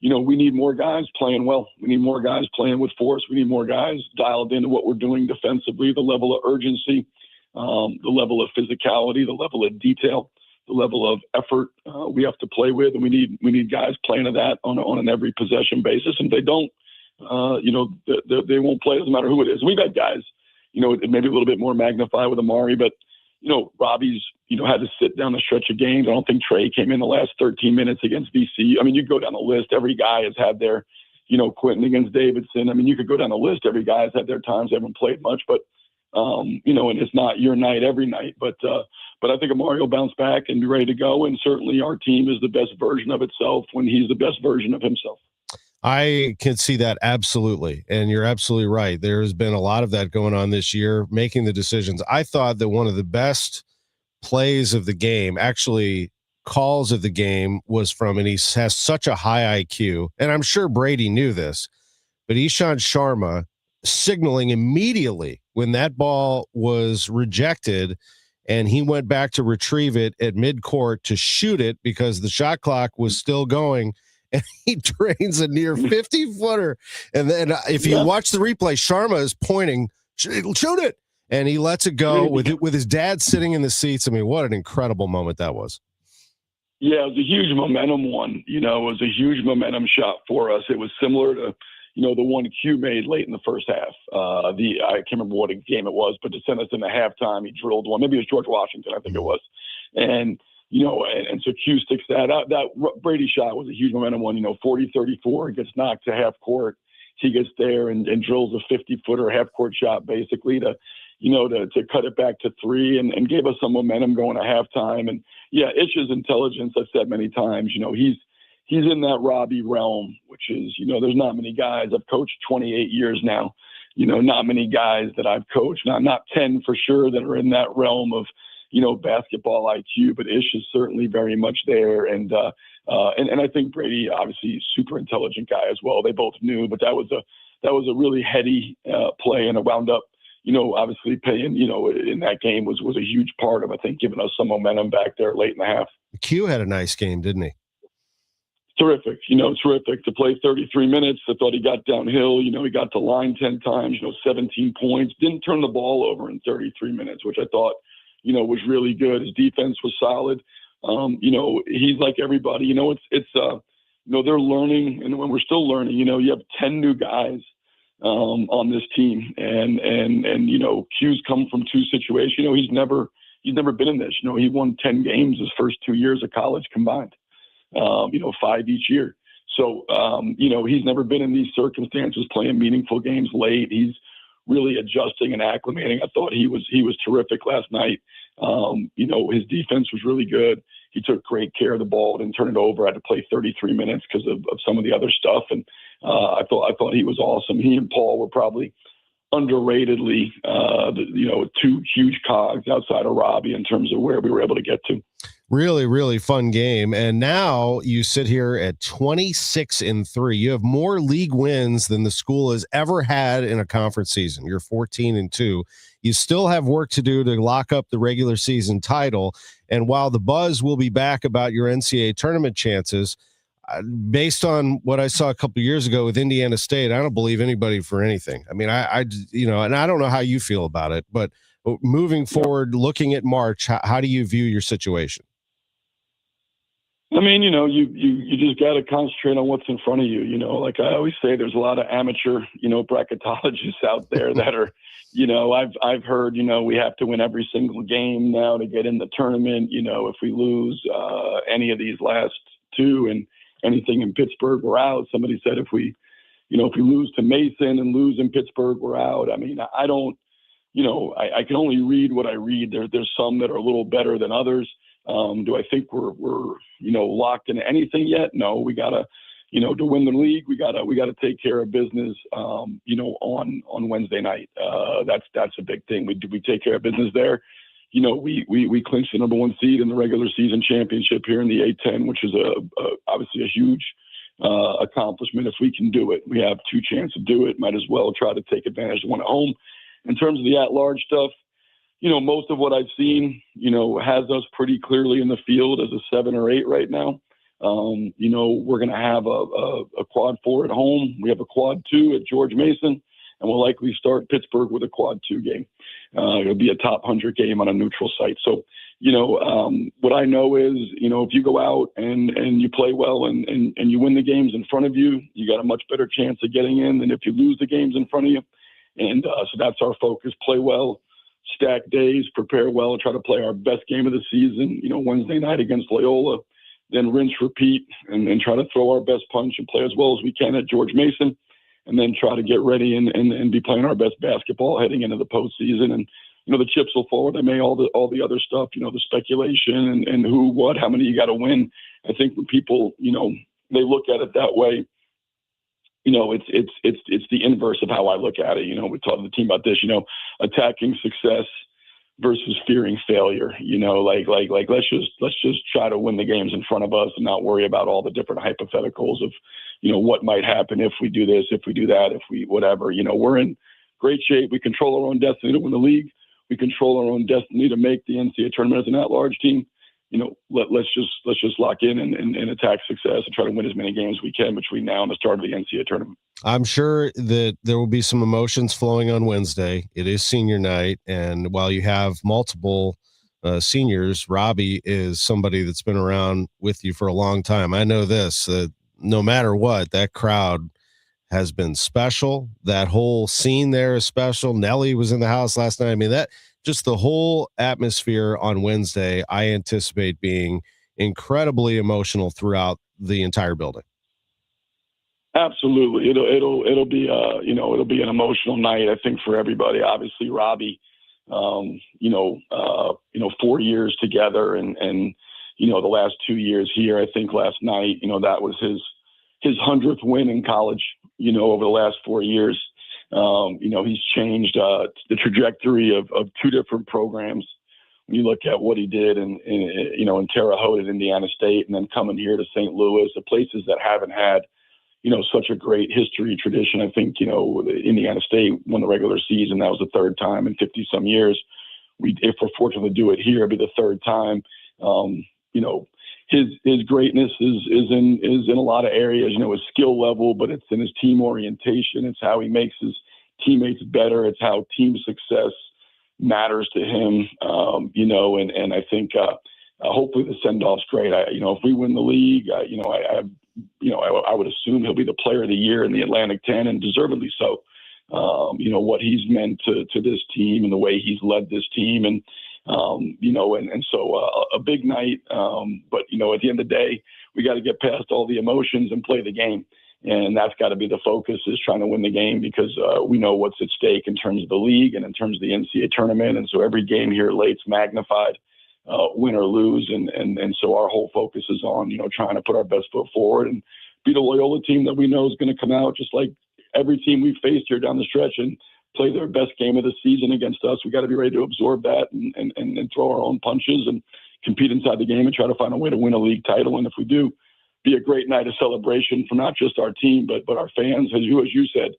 we need more guys playing well. We need more guys playing with force. We need more guys dialed into what we're doing defensively, the level of urgency, the level of physicality, the level of detail, the level of effort we have to play with. And we need guys playing to that on an every possession basis. And if they don't, they won't play. It doesn't matter who it is. And we've had guys, maybe a little bit more magnified with Amari, but Robbie's, had to sit down the stretch of games. I don't think Trey came in the last 13 minutes against VC. I mean, you go down the list. Every guy has had their, Quentin against Davidson. I mean, you could go down the list. Every guy has had their times. They haven't played much, but, and it's not your night every night. But I think Amari will bounce back and be ready to go. And certainly our team is the best version of itself when he's the best version of himself. I can see that absolutely. And you're absolutely right. There's been a lot of that going on this year, making the decisions. I thought that one of the best plays of the game, actually calls of the game, was from, and he has such a high IQ, and I'm sure Brady knew this, but Ishant Sharma signaling immediately when that ball was rejected and he went back to retrieve it at midcourt to shoot it because the shot clock was still going. And he drains a near 50-footer. And then if you watch the replay, Sharma is pointing, shoot it. And he lets it go with his dad sitting in the seats. I mean, what an incredible moment that was. Yeah, it was a huge momentum one. It was a huge momentum shot for us. It was similar to, the one Q made late in the first half. I can't remember what game it was, but to send us into halftime, he drilled one. Maybe it was George Washington, I think it was. And and so Q sticks that out. That Brady shot was a huge momentum one, 40-34, gets knocked to half court. He gets there and drills a 50-footer half court shot basically to cut it back to three and gave us some momentum going to halftime. And yeah, Ish's intelligence, I've said many times, he's in that Robbie realm, which is, there's not many guys. I've coached 28 years now, not many guys that I've coached, not 10 for sure, that are in that realm of, basketball IQ, but Ish is certainly very much there. And I think Brady, obviously super intelligent guy as well. They both knew, but that was a really heady play, and it wound up, obviously paying, in that game was a huge part of, I think, giving us some momentum back there late in the half. Q had a nice game, didn't he? Terrific, terrific to play 33 minutes. I thought he got downhill, he got to line 10 times, 17 points, didn't turn the ball over in 33 minutes, which I thought, was really good. His defense was solid. He's like everybody, they're learning, and when we're still learning, you have 10 new guys on this team, and Q's come from two situations. He's never been in this. He won 10 games his first 2 years of college combined. 5 each year. So he's never been in these circumstances, playing meaningful games late. He's really adjusting and acclimating. I thought he was terrific last night. His defense was really good. He took great care of the ball, didn't turn it over. I had to play 33 minutes because of some of the other stuff. And I thought he was awesome. He and Paul were probably underratedly, two huge cogs outside of Robbie in terms of where we were able to get to. Really, really fun game. And now you sit here at 26-3. You have more league wins than the school has ever had in a conference season. You're 14-2. You still have work to do to lock up the regular season title. And while the buzz will be back about your NCAA tournament chances, based on what I saw a couple of years ago with Indiana State, I don't believe anybody for anything. I mean, and I don't know how you feel about it, but moving forward, looking at March, how do you view your situation? I mean, you just got to concentrate on what's in front of you. Like I always say, there's a lot of amateur, bracketologists out there that are, I've heard, we have to win every single game now to get in the tournament. If we lose any of these last two and anything in Pittsburgh, we're out. Somebody said if we lose to Mason and lose in Pittsburgh, we're out. I mean, I don't, I can only read what I read. There's some that are a little better than others. Do I think we're locked into anything yet? No, we gotta, to win the league, we gotta take care of business, on Wednesday night. That's a big thing. We take care of business there. We clinched the number one seed in the regular season championship here in the A-10, which is obviously a huge accomplishment if we can do it. We have 2 chances to do it. Might as well try to take advantage of one at home. In terms of the at-large stuff, most of what I've seen, has us pretty clearly in the field as a 7 or 8 right now. We're going to have a quad 4 at home. We have a quad 2 at George Mason, and we'll likely start Pittsburgh with a quad 2 game. It'll be a top 100 game on a neutral site. So, what I know is, if you go out and you play well and you win the games in front of you, you got a much better chance of getting in than if you lose the games in front of you. And so that's our focus: play well, stack days, prepare well, and try to play our best game of the season, Wednesday night against Loyola, then rinse, repeat, and try to throw our best punch and play as well as we can at George Mason, and then try to get ready and be playing our best basketball heading into the postseason. And, the chips will fall where they may, all the other stuff, the speculation and who, what, how many you got to win. I think when people, they look at it that way, it's the inverse of how I look at it. We talked to the team about this, attacking success versus fearing failure. Let's just try to win the games in front of us and not worry about all the different hypotheticals of, what might happen if we do this, if we do that, if we whatever. We're in great shape. We control our own destiny to win the league. We control our own destiny to make the NCAA tournament as an at-large team. Let's just lock in and attack success and try to win as many games as we can between now and the start of the NCAA tournament. I'm sure that there will be some emotions flowing on Wednesday. It is senior night, and while you have multiple seniors, Robbie is somebody that's been around with you for a long time. I know this, no matter what, that crowd has been special. That whole scene there is special. Nelly was in the house last night. I mean, that just the whole atmosphere on Wednesday, I anticipate being incredibly emotional throughout the entire building. Absolutely. It'll be it'll be an emotional night, I think, for everybody. Obviously, Robbie, 4 years together and the last 2 years here. I think last night, that was his 100th win in college, over the last 4 years. He's changed the trajectory of 2 different programs. When you look at what he did in Terre Haute at Indiana State, and then coming here to St. Louis, the places that haven't had, such a great history tradition. I think, Indiana State won the regular season. That was the 3rd time in 50 some years. If we're fortunate to do it here, it'll be the 3rd time. His greatness is in a lot of areas, his skill level, but it's in his team orientation. It's how he makes his teammates better. It's how team success matters to him, and I think hopefully the send-off's great. If we win the league, I would assume he'll be the player of the year in the Atlantic 10, and deservedly so. What he's meant to this team and the way he's led this team, and so a big night. But at the end of the day, we got to get past all the emotions and play the game. And that's got to be the focus, is trying to win the game, because we know what's at stake in terms of the league and in terms of the NCAA tournament. And so every game here late's magnified, win or lose. And so our whole focus is on, trying to put our best foot forward and beat a Loyola team that we know is going to come out just like every team we've faced here down the stretch and play their best game of the season against us. We got to be ready to absorb that and throw our own punches and compete inside the game and try to find a way to win a league title. And if we do, be a great night of celebration for not just our team, but our fans, as you said,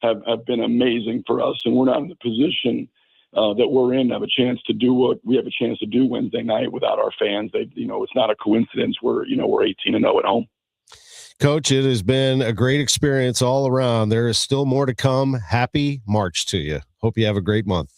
have been amazing for us. And we're not in the position that we're in, have a chance to do what we have a chance to do Wednesday night without our fans. It's not a coincidence. We're 18-0 at home. Coach, it has been a great experience all around. There is still more to come. Happy March to you. Hope you have a great month.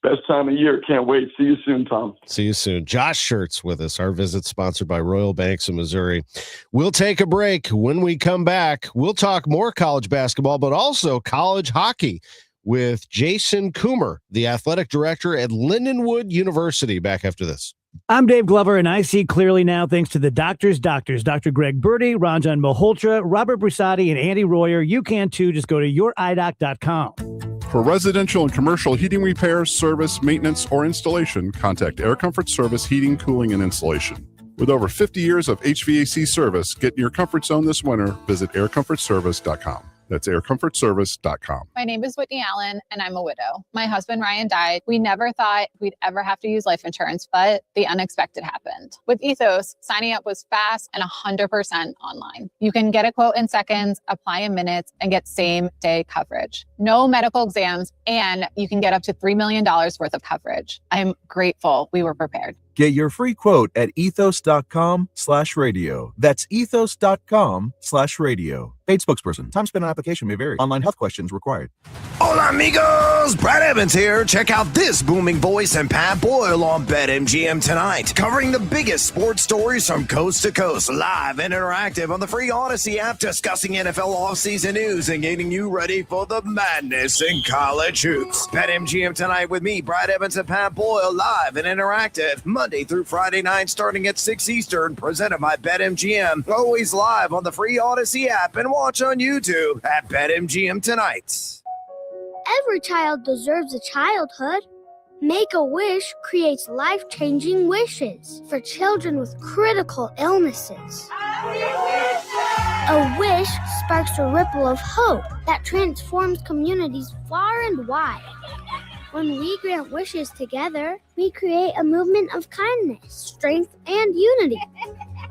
Best time of year. Can't wait. See you soon, Tom. See you soon. Josh Schertz with us. Our visit sponsored by Royal Banks of Missouri. We'll take a break. When we come back, we'll talk more college basketball, but also college hockey with Jason Coomer, the athletic director at Lindenwood University. Back after this. I'm Dave Glover, and I see clearly now thanks to the doctors, Dr. Greg Birdie, Ranjan Malhotra, Robert Brisati, and Andy Royer. You can too. Just go to youridoc.com. For residential and commercial heating repairs, service, maintenance, or installation, contact Air Comfort Service Heating, Cooling, and Installation. With over 50 years of HVAC service, get in your comfort zone this winter. Visit aircomfortservice.com. That's aircomfortservice.com. My name is Whitney Allen, and I'm a widow. My husband, Ryan, died. We never thought we'd ever have to use life insurance, but the unexpected happened. With Ethos, signing up was fast and 100% online. You can get a quote in seconds, apply in minutes, and get same-day coverage. No medical exams, and you can get up to $3 million worth of coverage. I'm grateful we were prepared. Get your free quote at ethos.com/radio. That's ethos.com/radio. Paid spokesperson. Time spent on application may vary. Online health questions required. Hola, amigos. Brad Evans here. Check out this booming voice and Pat Boyle on BetMGM tonight, covering the biggest sports stories from coast to coast, live and interactive on the free Odyssey app, discussing NFL offseason news and getting you ready for the madness in college hoops. BetMGM tonight with me, Brad Evans and Pat Boyle, live and interactive, Monday through Friday night, starting at 6 Eastern, presented by BetMGM. Always live on the free Odyssey app and watch on YouTube at BetMGM tonight. Every child deserves a childhood. Make-A-Wish creates life-changing wishes for children with critical illnesses. A wish sparks a ripple of hope that transforms communities far and wide. When we grant wishes together, we create a movement of kindness, strength, and unity.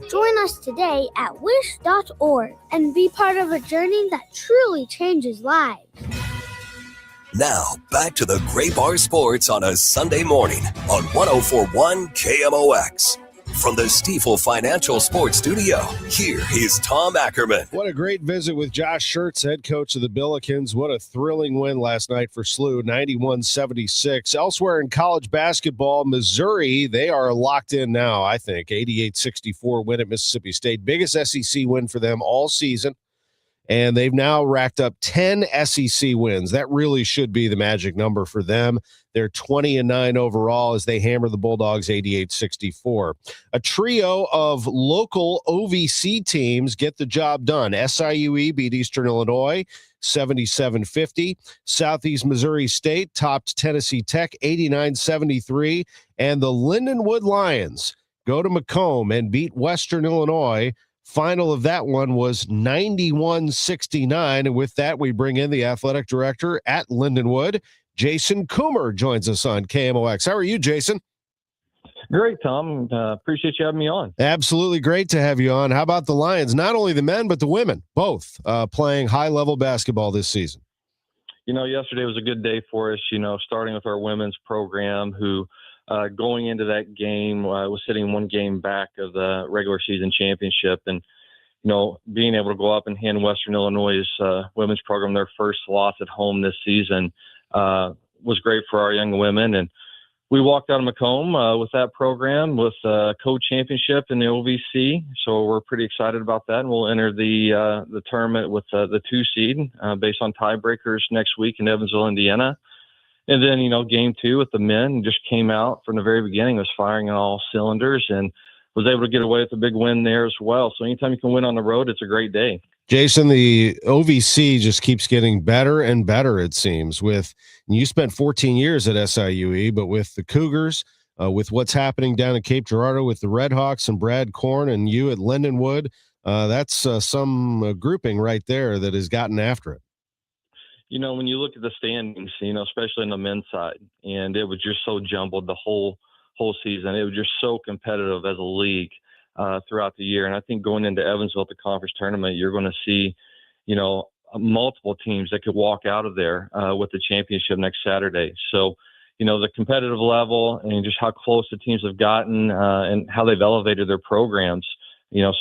Join us today at wish.org and be part of a journey that truly changes lives. Now, back to the Great Bar Sports on a Sunday morning on 104.1 KMOX. From the Stifel Financial Sports Studio, here is Tom Ackerman. What a great visit with Josh Schertz, head coach of the Billikens. What a thrilling win last night for SLU, 91-76. Elsewhere in college basketball, Missouri, they are locked in now, I think. 88-64 win at Mississippi State. Biggest SEC win for them all season. And they've now racked up 10 SEC wins. That really should be the magic number for them. They're 20-9 overall as they hammer the Bulldogs 88-64. A trio of local OVC teams get the job done. SIUE beat Eastern Illinois 77-50. Southeast Missouri State topped Tennessee Tech 89-73. And the Lindenwood Lions go to Macomb and beat Western Illinois. Final of that one was 91-69. And with that, we bring in the athletic director at Lindenwood, Jason Coomer, joins us on KMOX. How are you, Jason? Great, Tom. Appreciate you having me on. Absolutely great to have you on. How about the Lions? Not only the men, but the women, both playing high-level basketball this season. You know, yesterday was a good day for us, starting with our women's program who going into that game was sitting one game back of the regular season championship. And, being able to go up and hand Western Illinois' women's program their first loss at home this season was great for our young women. And we walked out of Macomb with that program with a co-championship in the OVC. So we're pretty excited about that. And we'll enter the tournament with the 2 seed based on tiebreakers next week in Evansville, Indiana. And then, game 2 with the men just came out from the very beginning, was firing on all cylinders and was able to get away with a big win there as well. So anytime you can win on the road, it's a great day. Jason, the OVC just keeps getting better and better, it seems. You spent 14 years at SIUE, but with the Cougars, with what's happening down in Cape Girardeau with the Red Hawks and Brad Korn and you at Lindenwood, that's some grouping right there that has gotten after it. When you look at the standings, especially on the men's side, and it was just so jumbled the whole season. It was just so competitive as a league throughout the year. And I think going into Evansville at the conference tournament, you're going to see, multiple teams that could walk out of there with the championship next Saturday. So, the competitive level and just how close the teams have gotten and how they've elevated their programs,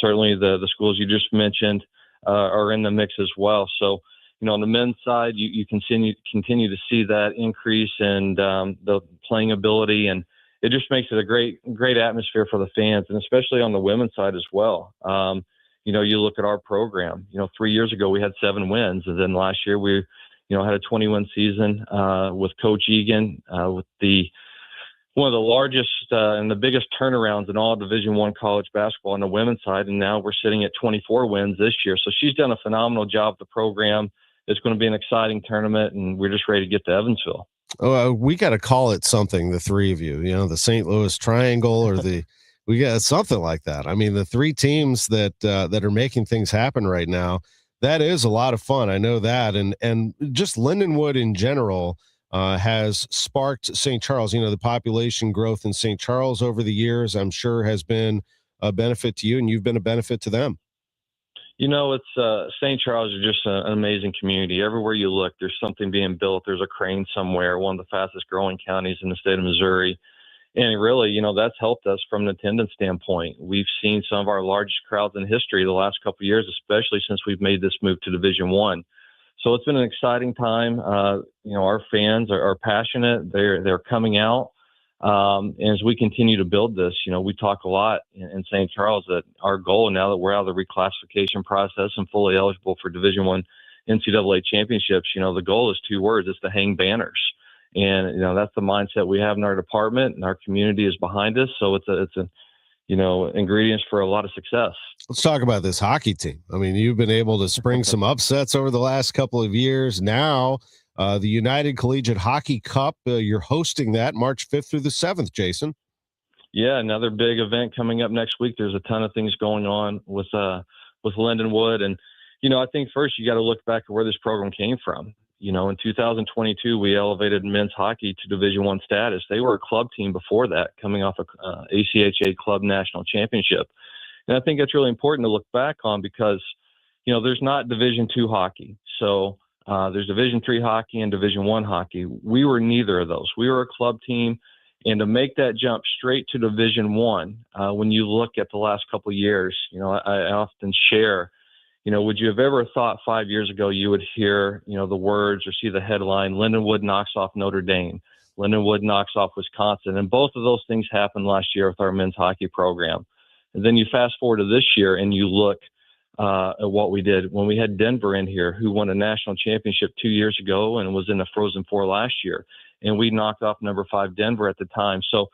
certainly the schools you just mentioned are in the mix as well. So, on the men's side, you continue to see that increase and the playing ability, and it just makes it a great atmosphere for the fans, and especially on the women's side as well. You look at our program. 3 years ago we had 7 wins, and then last year we, had a 20-win season with Coach Egan, with one of the largest and the biggest turnarounds in all Division I college basketball on the women's side, and now we're sitting at 24 wins this year. So she's done a phenomenal job with the program. It's going to be an exciting tournament, and we're just ready to get to Evansville. We got to call it something, the three of you, the St. Louis Triangle or we got something like that. I mean, the 3 teams that are making things happen right now, That is a lot of fun. I know that. And just Lindenwood in general has sparked St. Charles. You know, the population growth in St. Charles over the years, I'm sure, has been a benefit to you, and you've been a benefit to them. You know, it's St. Charles is just an amazing community. Everywhere you look, there's something being built. There's a crane somewhere, one of the fastest growing counties in the state of Missouri. And really, you know, that's helped us from an attendance standpoint. We've seen some of our largest crowds in history the last couple of years, especially since we've made this move to Division I. So it's been an exciting time. You know, our fans are passionate. They're coming out. And as we continue to build this, you know, we talk a lot in St. Charles that our goal now that we're out of the reclassification process and fully eligible for Division I NCAA championships, you know, the goal is 2 words. It's to hang banners. And, you know, that's the mindset we have in our department, and our community is behind us. So it's a you know, ingredients for a lot of success. Let's talk about this hockey team. I mean, you've been able to spring some upsets over the last couple of years. Now, the United Collegiate Hockey Cup, you're hosting that March 5th through the 7th, Jason. Yeah, another big event coming up next week. There's a ton of things going on with Lindenwood. And, you know, I think first you got to look back at where this program came from. You know, in 2022, we elevated men's hockey to Division I status. They were a club team before that, coming off a ACHA Club National Championship. And I think that's really important to look back on because, you know, there's not Division II hockey. So there's Division III hockey and Division I hockey. We were neither of those. We were a club team. And to make that jump straight to Division I, when you look at the last couple of years, you know, I often share, you know, would you have ever thought 5 years ago you would hear, you know, the words or see the headline, Lindenwood knocks off Notre Dame, Lindenwood knocks off Wisconsin. And both of those things happened last year with our men's hockey program. And then you fast forward to this year and you look at what we did when we had Denver in here, who won a national championship 2 years ago and was in the Frozen Four last year. And we knocked off number 5 Denver at the time. So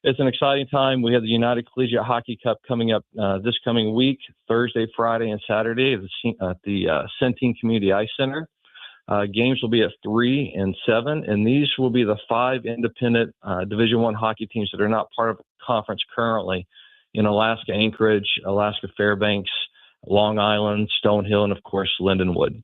it's an exciting time. We have the United Collegiate Hockey Cup coming up this coming week, Thursday, Friday, and Saturday at the Centene Community Ice Center. Games will be at 3 and 7, and these will be the 5 independent Division I hockey teams that are not part of the conference currently in Alaska Anchorage, Alaska Fairbanks, Long Island, Stonehill, and, of course, Lindenwood.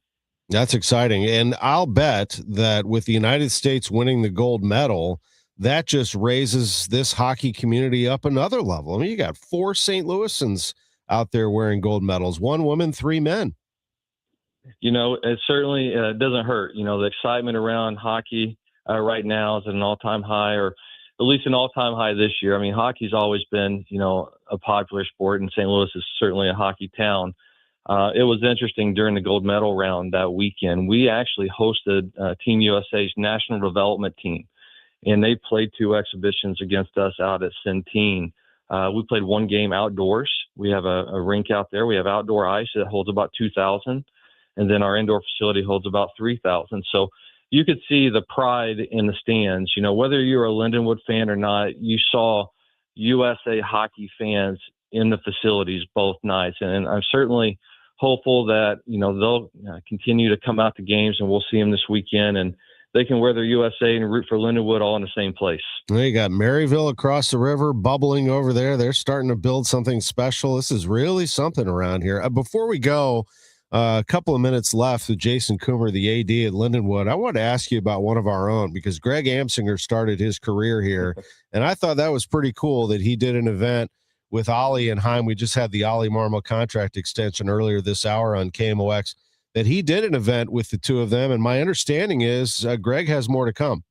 That's exciting. And I'll bet that with the United States winning the gold medal, that just raises this hockey community up another level. I mean, you got 4 St. Louisans out there wearing gold medals, 1 woman, 3 men. You know, it certainly doesn't hurt. You know, the excitement around hockey right now is at an all-time high, or at least an all-time high this year. I mean, hockey's always been, you know, a popular sport, and St. Louis is certainly a hockey town. It was interesting during the gold medal round that weekend. We actually hosted Team USA's national development team. And they played 2 exhibitions against us out at Centene. We played 1 game outdoors. We have a rink out there. We have outdoor ice that holds about 2,000. And then our indoor facility holds about 3,000. So you could see the pride in the stands. You know, whether you're a Lindenwood fan or not, you saw USA hockey fans in the facilities both nights. And I'm certainly hopeful that, you know, they'll continue to come out to games, and we'll see them this weekend. And they can wear their USA and root for Lindenwood all in the same place. Well, you got Maryville across the river bubbling over there. They're starting to build something special. This is really something around here. Before we go, a couple of minutes left with Jason Coomer, the AD at Lindenwood. I want to ask you about one of our own, because Greg Amsinger started his career here, and I thought that was pretty cool that he did an event with Ollie and Chaim. We just had the Ollie Marmol contract extension earlier this hour on KMOX. That he did an event with the 2 of them. And my understanding is Greg has more to come.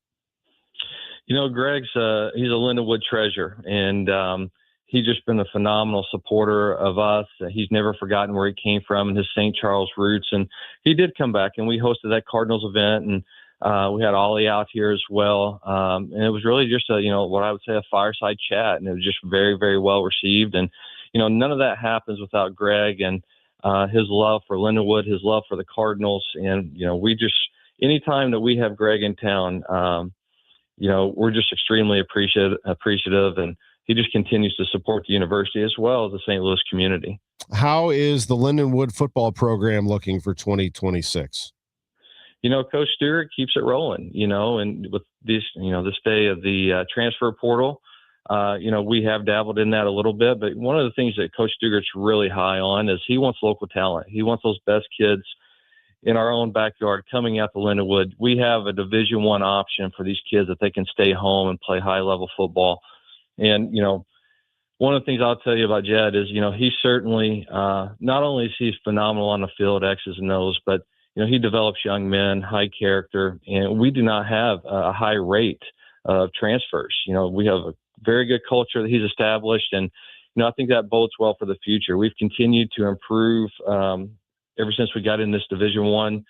You know, Greg's he's a Lindenwood treasure, and he's just been a phenomenal supporter of us. He's never forgotten where he came from and his St. Charles roots. And he did come back, and we hosted that Cardinals event, and we had Ollie out here as well. And it was really just a, you know, what I would say a fireside chat, and it was just very, very well received. And, you know, none of that happens without Greg and his love for Lindenwood, his love for the Cardinals. And, you know, we just, anytime that we have Greg in town, you know, we're just extremely appreciative. And he just continues to support the university as well as the St. Louis community. How is the Lindenwood football program looking for 2026? You know, Coach Stewart keeps it rolling, you know, and with this, you know, this day of the transfer portal, you know, we have dabbled in that a little bit, but one of the things that Coach Stewart's really high on is he wants local talent. He wants those best kids in our own backyard coming out to Lindenwood, we have a Division I option for these kids that they can stay home and play high-level football. And, one of the things I'll tell you about Jed is, he certainly, not only is he phenomenal on the field, X's and O's, but, he develops young men, high character, and we do not have a high rate of transfers. We have a very good culture that he's established, and, I think that bodes well for the future. We've continued to improve ever since we got in this Division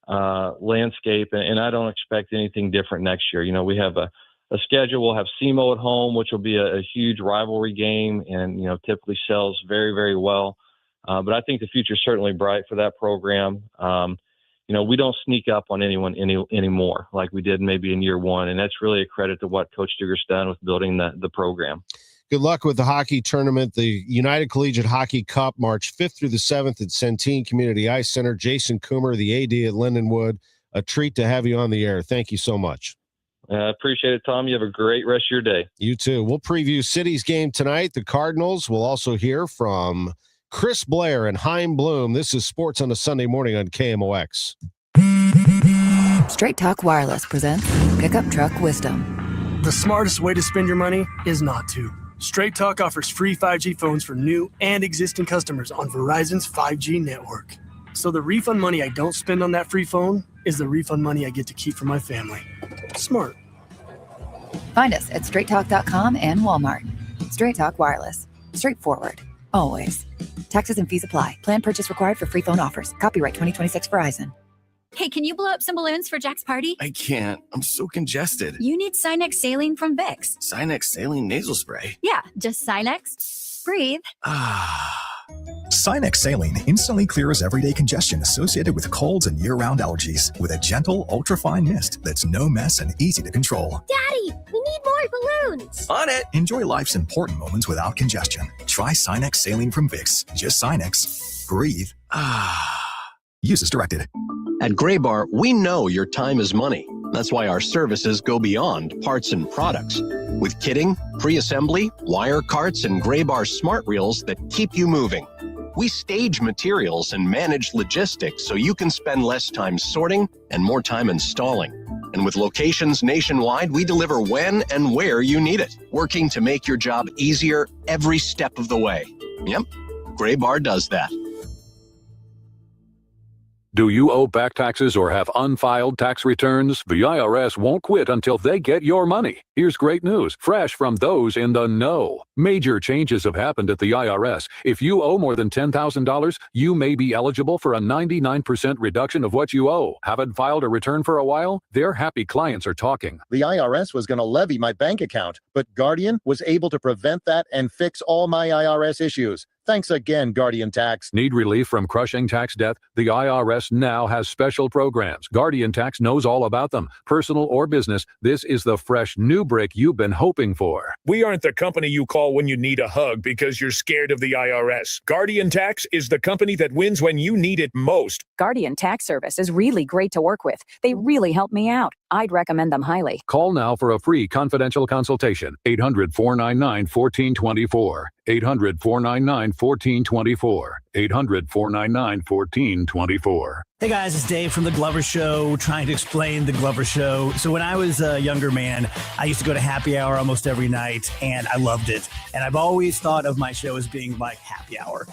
I landscape, and I don't expect anything different next year. We have a schedule. We'll have SEMO at home, which will be a huge rivalry game, and typically sells very, very well. But I think the future is certainly bright for that program. We don't sneak up on anyone anymore like we did maybe in year one, and that's really a credit to what Coach Duger's done with building the program. Good luck with the hockey tournament. The United Collegiate Hockey Cup, March 5th through the 7th at Centene Community Ice Center. Jason Coomer, the AD at Lindenwood. A treat to have you on the air. Thank you so much. I appreciate it, Tom. You have a great rest of your day. You too. We'll preview City's game tonight, the Cardinals. We'll also hear from Chris Blair and Chaim Bloom. This is Sports on a Sunday morning on KMOX. Straight Talk Wireless presents Pickup Truck Wisdom. The smartest way to spend your money is not to. Straight Talk offers free 5G phones for new and existing customers on Verizon's 5G network. So the refund money I don't spend on that free phone is the refund money I get to keep for my family. Smart. Find us at straighttalk.com and Walmart. Straight Talk Wireless. Straightforward. Always. Taxes and fees apply. Plan purchase required for free phone offers. Copyright 2026 Verizon. Hey, can you blow up some balloons for Jack's party? I can't. I'm so congested. You need Sinex Saline from Vicks. Sinex Saline Nasal Spray? Yeah, just Sinex. Breathe. Sinex Saline instantly clears everyday congestion associated with colds and year-round allergies with a gentle, ultra-fine mist that's no mess and easy to control. Daddy, we need more balloons. On it. Enjoy life's important moments without congestion. Try Sinex Saline from Vicks. Just Sinex. Breathe. Use as directed. At Gray Bar, we know your time is money. That's why our services go beyond parts and products. With kitting, pre-assembly, wire carts, and Gray Bar smart reels that keep you moving. We stage materials and manage logistics so you can spend less time sorting and more time installing. And with locations nationwide, we deliver when and where you need it, working to make your job easier every step of the way. Yep, Gray Bar does that. Do you owe back taxes or have unfiled tax returns? The IRS won't quit until they get your money. Here's great news, fresh from those in the know. Major changes have happened at the IRS. If you owe more than $10,000, you may be eligible for a 99% reduction of what you owe. Haven't filed a return for a while? Their happy clients are talking. The IRS was going to levy my bank account, but Guardian was able to prevent that and fix all my IRS issues. Thanks again, Guardian Tax. Need relief from crushing tax debt? The IRS now has special programs. Guardian Tax knows all about them. Personal or business, this is the fresh new break you've been hoping for. We aren't the company you call when you need a hug because you're scared of the IRS. Guardian Tax is the company that wins when you need it most. Guardian Tax Service is really great to work with. They really help me out. I'd recommend them highly. Call now for a free confidential consultation. 800-499-1424. 800-499-1424. 800-499-1424. Hey guys, it's Dave from The Glover Show, trying to explain The Glover Show. So when I was a younger man, I used to go to happy hour almost every night, and I loved it. And I've always thought of my show as being like happy hour.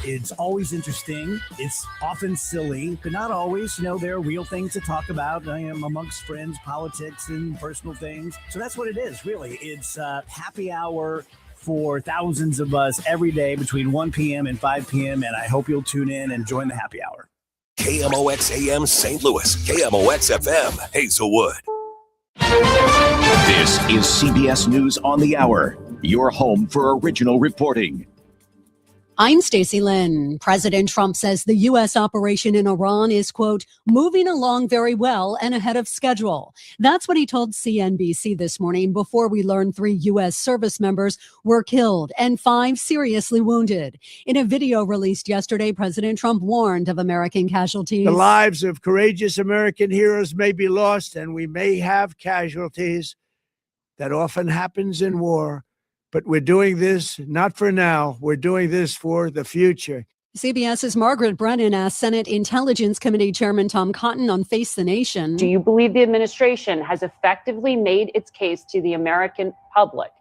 It's always interesting. It's often silly, but not always. There are real things to talk about amongst friends, politics, and personal things. So that's what it is, really. It's happy hour for thousands of us every day between 1 p.m. and 5 p.m., and I hope you'll tune in and join the happy hour. KMOX AM St. Louis, KMOX FM Hazelwood. This is CBS News on the Hour, your home for original reporting. I'm Stacey Lynn. President Trump says the U.S. operation in Iran is, quote, moving along very well and ahead of schedule. That's what he told CNBC this morning before we learned 3 U.S. service members were killed and 5 seriously wounded. In a video released yesterday, President Trump warned of American casualties. The lives of courageous American heroes may be lost and we may have casualties. That often happens in war. But we're doing this not for now. We're doing this for the future. CBS's Margaret Brennan asked Senate Intelligence Committee Chairman Tom Cotton on Face the Nation. Do you believe the administration has effectively made its case to the American public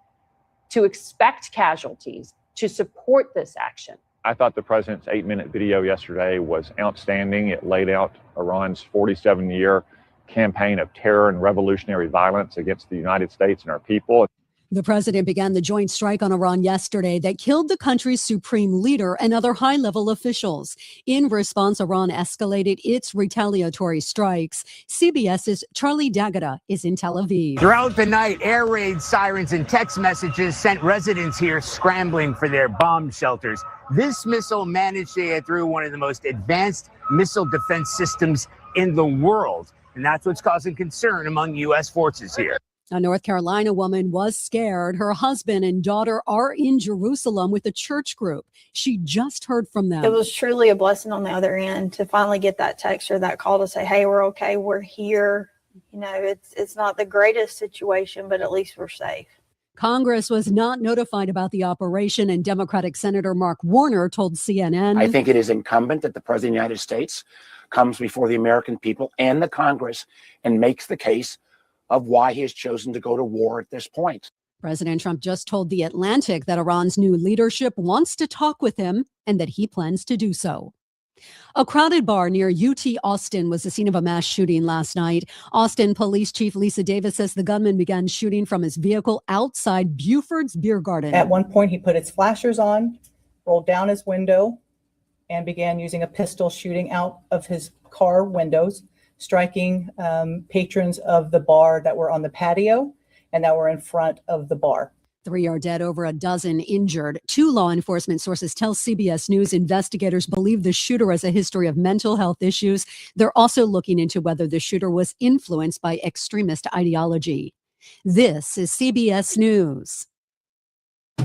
to expect casualties, to support this action? I thought the president's 8-minute video yesterday was outstanding. It laid out Iran's 47-year campaign of terror and revolutionary violence against the United States and our people. The president began the joint strike on Iran yesterday that killed the country's supreme leader and other high-level officials. In response, Iran escalated its retaliatory strikes. CBS's Charlie D'Agata is in Tel Aviv. Throughout the night, air raid sirens and text messages sent residents here scrambling for their bomb shelters. This missile managed to get through one of the most advanced missile defense systems in the world. And that's what's causing concern among U.S. forces here. A North Carolina woman was scared. Her husband and daughter are in Jerusalem with a church group. She just heard from them. It was truly a blessing on the other end to finally get that text or that call to say, hey, we're okay, we're here. You know, it's not the greatest situation, but at least we're safe. Congress was not notified about the operation, and Democratic Senator Mark Warner told CNN. I think it is incumbent that the President of the United States comes before the American people and the Congress and makes the case of why he has chosen to go to war at this point. President Trump just told The Atlantic that Iran's new leadership wants to talk with him and that he plans to do so. A crowded bar near UT Austin was the scene of a mass shooting last night. Austin Police Chief Lisa Davis says the gunman began shooting from his vehicle outside Buford's Beer Garden. At one point, he put his flashers on, rolled down his window, and began using a pistol shooting out of his car windows, striking patrons of the bar that were on the patio and that were in front of the bar. 3 are dead, over a dozen injured. 2 law enforcement sources tell CBS News investigators believe the shooter has a history of mental health issues. They're also looking into whether the shooter was influenced by extremist ideology. This is CBS News.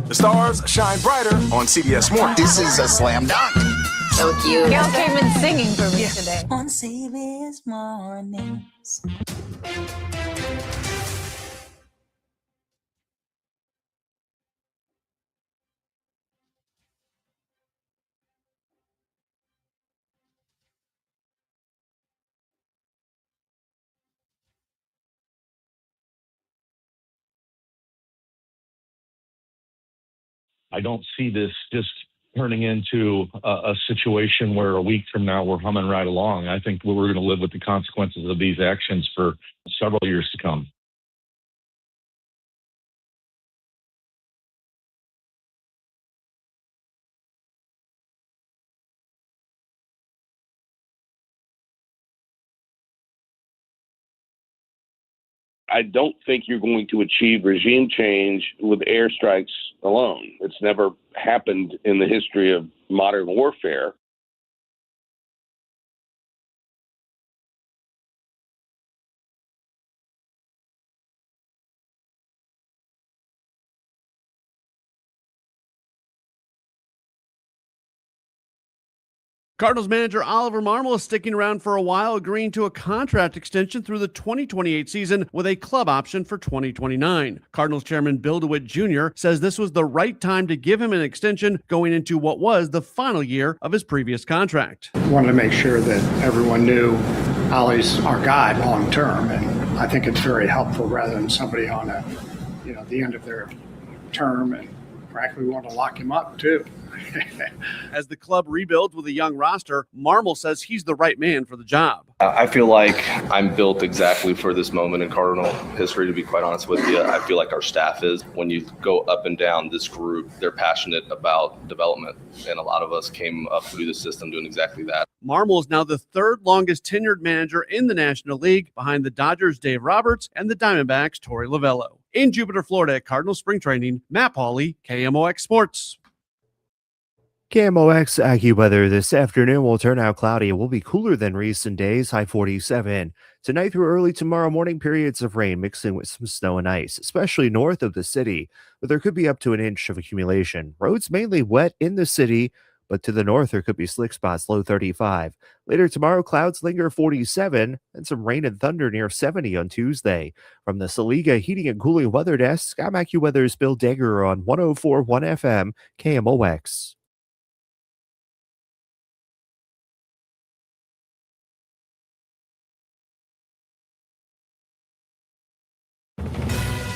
The stars shine brighter on CBS Mornings. This is a slam dunk. So cute. Gail came in singing for me today. On CBS Mornings. I don't see this just turning into a situation where a week from now we're humming right along. I think we're going to live with the consequences of these actions for several years to come. I don't think you're going to achieve regime change with airstrikes alone. It's never happened in the history of modern warfare. Cardinals manager Oliver Marmol is sticking around for a while, agreeing to a contract extension through the 2028 season with a club option for 2029. Cardinals chairman Bill DeWitt Jr. says this was the right time to give him an extension going into what was the final year of his previous contract. Wanted to make sure that everyone knew Ollie's our guy long term, and I think it's very helpful rather than somebody on the end of their term, and frankly, we want to lock him up too. As the club rebuilds with a young roster, Marmol says he's the right man for the job. I feel like I'm built exactly for this moment in Cardinal history, to be quite honest with you. I feel like our staff is. When you go up and down this group, they're passionate about development, and a lot of us came up through the system doing exactly that. Marmol is now the third longest tenured manager in the National League, behind the Dodgers' Dave Roberts and the Diamondbacks' Torey Lovello. In Jupiter, Florida, at Cardinal Spring Training, Matt Pauley, KMOX Sports. KMOX AccuWeather this afternoon will turn out cloudy. It will be cooler than recent days, high 47. Tonight through early tomorrow morning, periods of rain mixing with some snow and ice, especially north of the city, but there could be up to an inch of accumulation. Roads mainly wet in the city, but to the north there could be slick spots, low 35. Later tomorrow, clouds linger, 47, and some rain and thunder near 70 on Tuesday. From the Saliga Heating and Cooling Weather Desk, I'm AccuWeather's Bill Dagger on 104.1 FM, KMOX.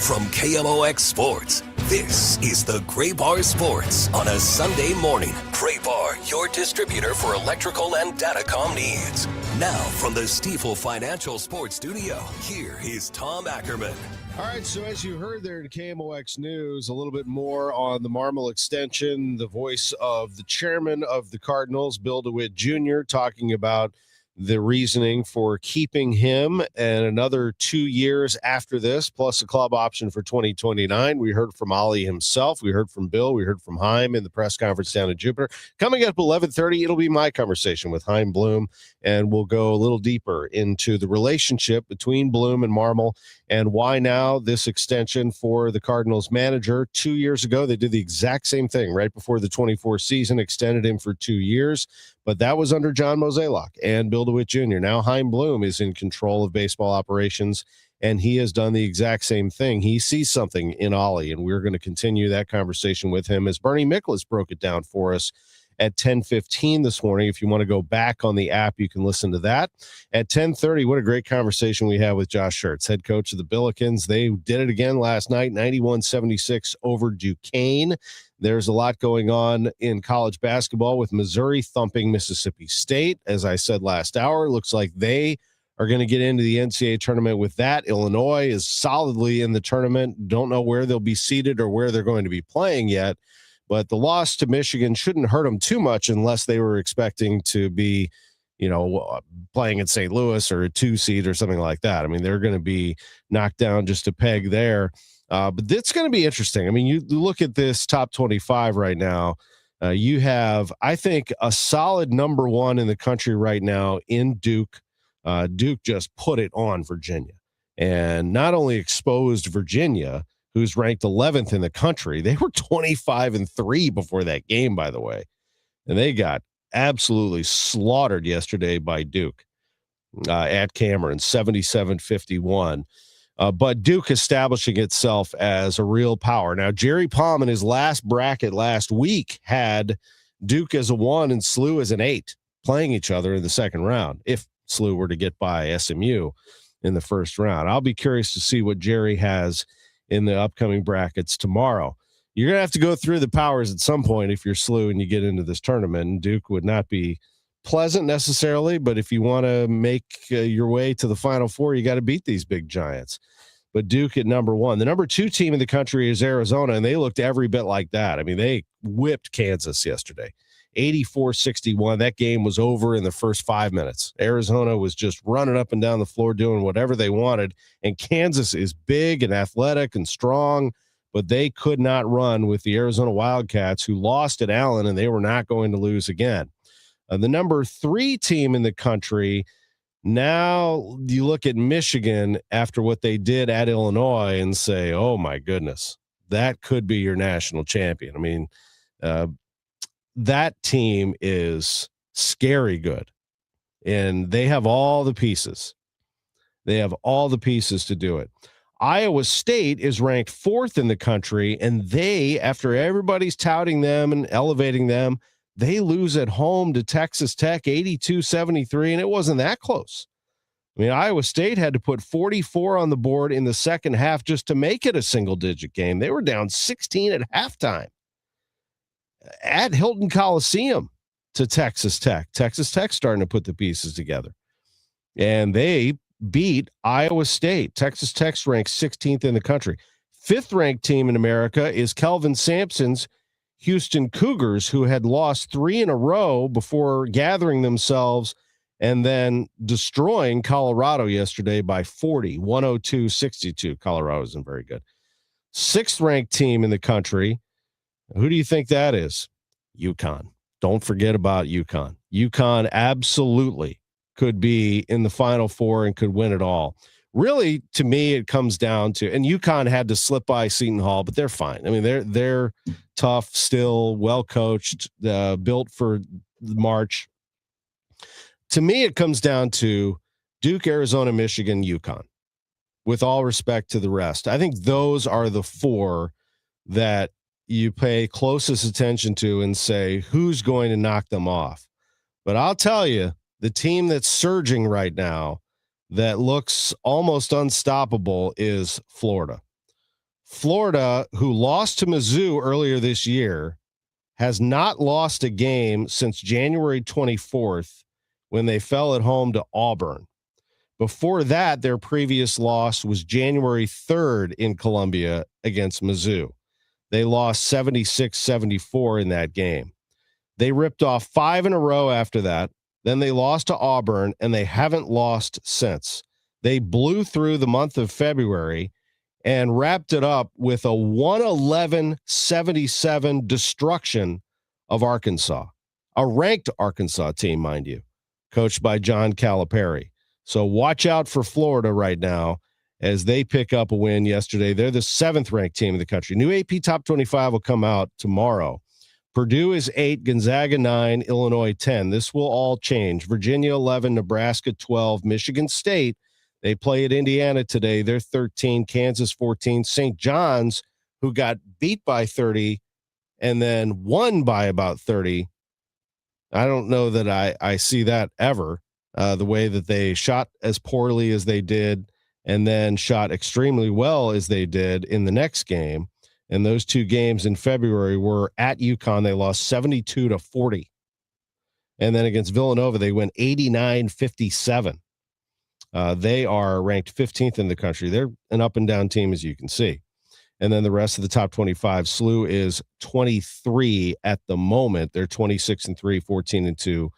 From KMOX Sports, this is the Gray Bar Sports on a Sunday morning. Gray Bar, your distributor for electrical and datacom needs. Now from the Stifel Financial Sports Studio, here is Tom Ackerman. All right, so as you heard there in KMOX News, a little bit more on the Marmol extension, the voice of the chairman of the Cardinals, Bill DeWitt Jr., talking about the reasoning for keeping him and another 2 years after this, plus a club option for 2029. We heard from Ollie himself. We heard from Bill. We heard from Chaim in the press conference down in Jupiter. Coming up 11:30, it'll be my conversation with Chaim Bloom, and we'll go a little deeper into the relationship between Bloom and Marmol and why now this extension for the Cardinals manager. 2 years ago, they did the exact same thing right before the 24 season, extended him for 2 years. But that was under John Mozeliak and Bill DeWitt Jr. Now Chaim Bloom is in control of baseball operations, and he has done the exact same thing. He sees something in Ollie, and we're going to continue that conversation with him as Bernie Miklasz broke it down for us at 10:15 this morning. If you want to go back on the app, you can listen to that. At 10:30, what a great conversation we had with Josh Schertz, head coach of the Billikens. They did it again last night, 91-76 over Duquesne. There's a lot going on in college basketball with Missouri thumping Mississippi State. As I said last hour, looks like they are going to get into the NCAA tournament with that. Illinois is solidly in the tournament. Don't know where they'll be seated or where they're going to be playing yet. But the loss to Michigan shouldn't hurt them too much unless they were expecting to be, playing in St. Louis or a 2 seed or something like that. I mean, they're going to be knocked down just a peg there. But it's going to be interesting. I mean, you look at this top 25 right now. You have, I think, a solid number one in the country right now in Duke. Duke just put it on Virginia and not only exposed Virginia, who's ranked 11th in the country. They were 25-3 before that game, by the way. And they got absolutely slaughtered yesterday by Duke at Cameron, 77-51. But Duke establishing itself as a real power. Now, Jerry Palm in his last bracket last week had Duke as a 1 and SLU as an 8, playing each other in the second round, if SLU were to get by SMU in the first round. I'll be curious to see what Jerry has in the upcoming brackets tomorrow. You're going to have to go through the powers at some point if you're SLU and you get into this tournament. And Duke would not be pleasant necessarily, but if you want to make your way to the Final Four, you got to beat these big giants. But Duke at number 1. The number 2 team in the country is Arizona, and they looked every bit like that. I mean, they whipped Kansas yesterday, 84-61. That game was over in the first 5 minutes. Arizona was just running up and down the floor doing whatever they wanted, and Kansas is big and athletic and strong, but they could not run with the Arizona Wildcats, who lost at Allen, and they were not going to lose again. The number 3 team in the country, now you look at Michigan after what they did at Illinois and say, oh my goodness, that could be your national champion. I mean, that team is scary good, and they have all the pieces. They have all the pieces to do it. Iowa State is ranked 4th in the country, and they, after everybody's touting them and elevating them, they lose at home to Texas Tech 82-73, and it wasn't that close. I mean, Iowa State had to put 44 on the board in the second half just to make it a single-digit game. They were down 16 at halftime at Hilton Coliseum to Texas Tech. Texas Tech starting to put the pieces together. And they beat Iowa State. Texas Tech's ranked 16th in the country. 5th-ranked team in America is Kelvin Sampson's Houston Cougars, who had lost 3 in a row before gathering themselves and then destroying Colorado yesterday by 40, 102-62. Colorado isn't very good. 6th-ranked team in the country. Who do you think that is? UConn. Don't forget about UConn. UConn absolutely could be in the Final Four and could win it all. Really, to me, it comes down to, and UConn had to slip by Seton Hall, but they're fine. I mean, they're tough, still well coached, built for March. To me, it comes down to Duke, Arizona, Michigan, UConn. With all respect to the rest, I think those are the 4 that you pay closest attention to and say, who's going to knock them off? But I'll tell you, the team that's surging right now that looks almost unstoppable is Florida. Florida, who lost to Mizzou earlier this year, has not lost a game since January 24th when they fell at home to Auburn. Before that, their previous loss was January 3rd in Columbia against Mizzou. They lost 76-74 in that game. They ripped off 5 in a row after that. Then they lost to Auburn, and they haven't lost since. They blew through the month of February and wrapped it up with a 111-77 destruction of Arkansas, a ranked Arkansas team, mind you, coached by John Calipari. So watch out for Florida right now as they pick up a win yesterday. They're the 7th-ranked team in the country. New AP Top 25 will come out tomorrow. Purdue is 8, Gonzaga 9, Illinois 10. This will all change. Virginia 11, Nebraska 12, Michigan State. They play at Indiana today. They're 13, Kansas 14. St. John's, who got beat by 30 and then won by about 30. I don't know that I see that ever, the way that they shot as poorly as they did and then shot extremely well as they did in the next game. And those 2 games in February were at UConn. They lost 72-40. And then against Villanova, they went 89-57. They are ranked 15th in the country. They're an up and down team, as you can see. And then the rest of the top 25, SLU is 23 at the moment. They're 26-3, 14-2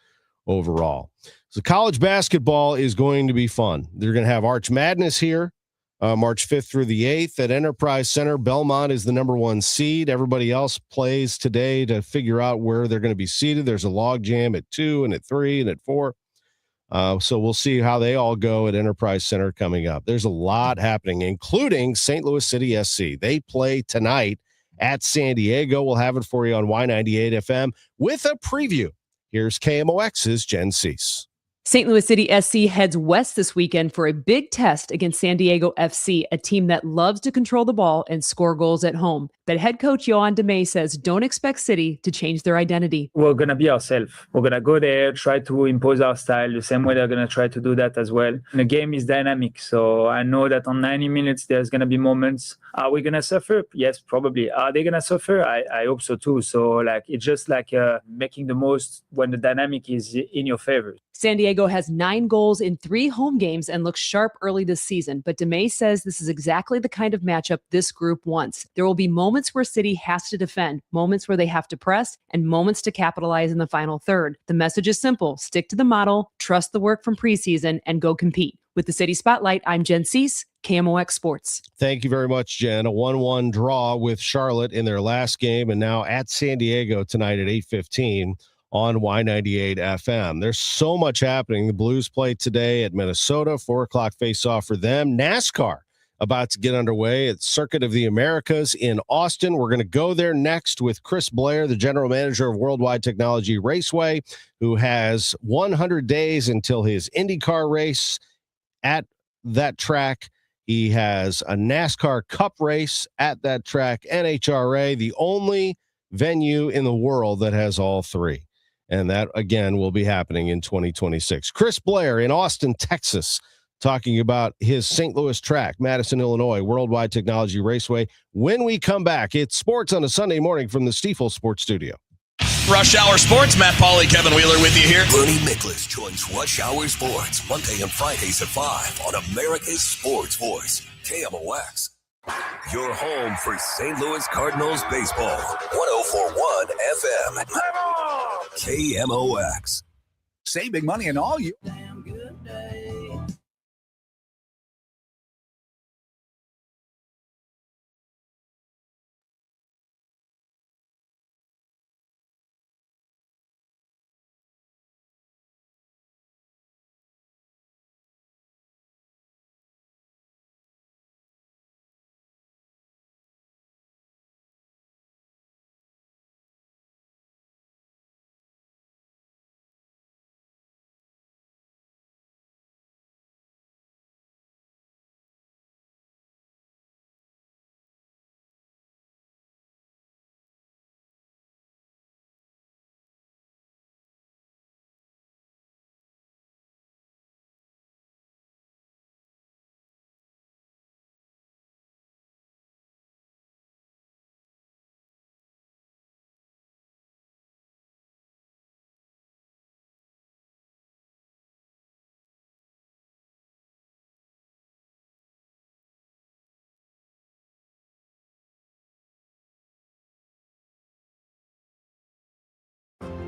overall. So college basketball is going to be fun. They're going to have Arch Madness here. March 5th through the 8th at Enterprise Center. Belmont is the number 1 seed. Everybody else plays today to figure out where they're going to be seated. There's a log jam at 2 and at 3 and at 4. So we'll see how they all go at Enterprise Center coming up. There's a lot happening, including St. Louis City SC. They play tonight at San Diego. We'll have it for you on Y98 FM with a preview. Here's KMOX's Jen Cease. St. Louis City SC heads west this weekend for a big test against San Diego FC, a team that loves to control the ball and score goals at home. But head coach Yohan DeMay says don't expect City to change their identity. We're going to be ourselves. We're going to go there, try to impose our style the same way they're going to try to do that as well. And the game is dynamic, so I know that on 90 minutes there's going to be moments. Are we going to suffer? Yes, probably. Are they going to suffer? I hope so too. So it's just making the most when the dynamic is in your favor. San Diego has 9 goals in 3 home games and looks sharp early this season, but DeMay says this is exactly the kind of matchup this group wants. There will be moments where City has to defend, moments where they have to press, and moments to capitalize in the final third. The message is simple. Stick to the model, trust the work from preseason, and go compete. With the City Spotlight, I'm Jen Cease, KMOX Sports. Thank you very much, Jen. A 1-1 draw with Charlotte in their last game, and now at San Diego tonight at 8:15. On Y98 FM. There's so much happening. The Blues play today at Minnesota, 4:00 face-off for them. NASCAR about to get underway at Circuit of the Americas in Austin. We're going to go there next with Chris Blair, the general manager of Worldwide Technology Raceway, who has 100 days until his IndyCar race at that track. He has a NASCAR Cup race at that track, NHRA, the only venue in the world that has all 3. And that, again, will be happening in 2026. Chris Blair in Austin, Texas, talking about his St. Louis track, Madison, Illinois, Worldwide Technology Raceway. When we come back, it's sports on a Sunday morning from the Stiefel Sports Studio. Rush Hour Sports, Matt Pauley, Kevin Wheeler with you here. Bernie Miklasz joins Rush Hour Sports Monday and Fridays at 5 on America's Sports Voice, KMOX. Your home for St. Louis Cardinals baseball. 104.1 FM. KMOX. Save big money in all you.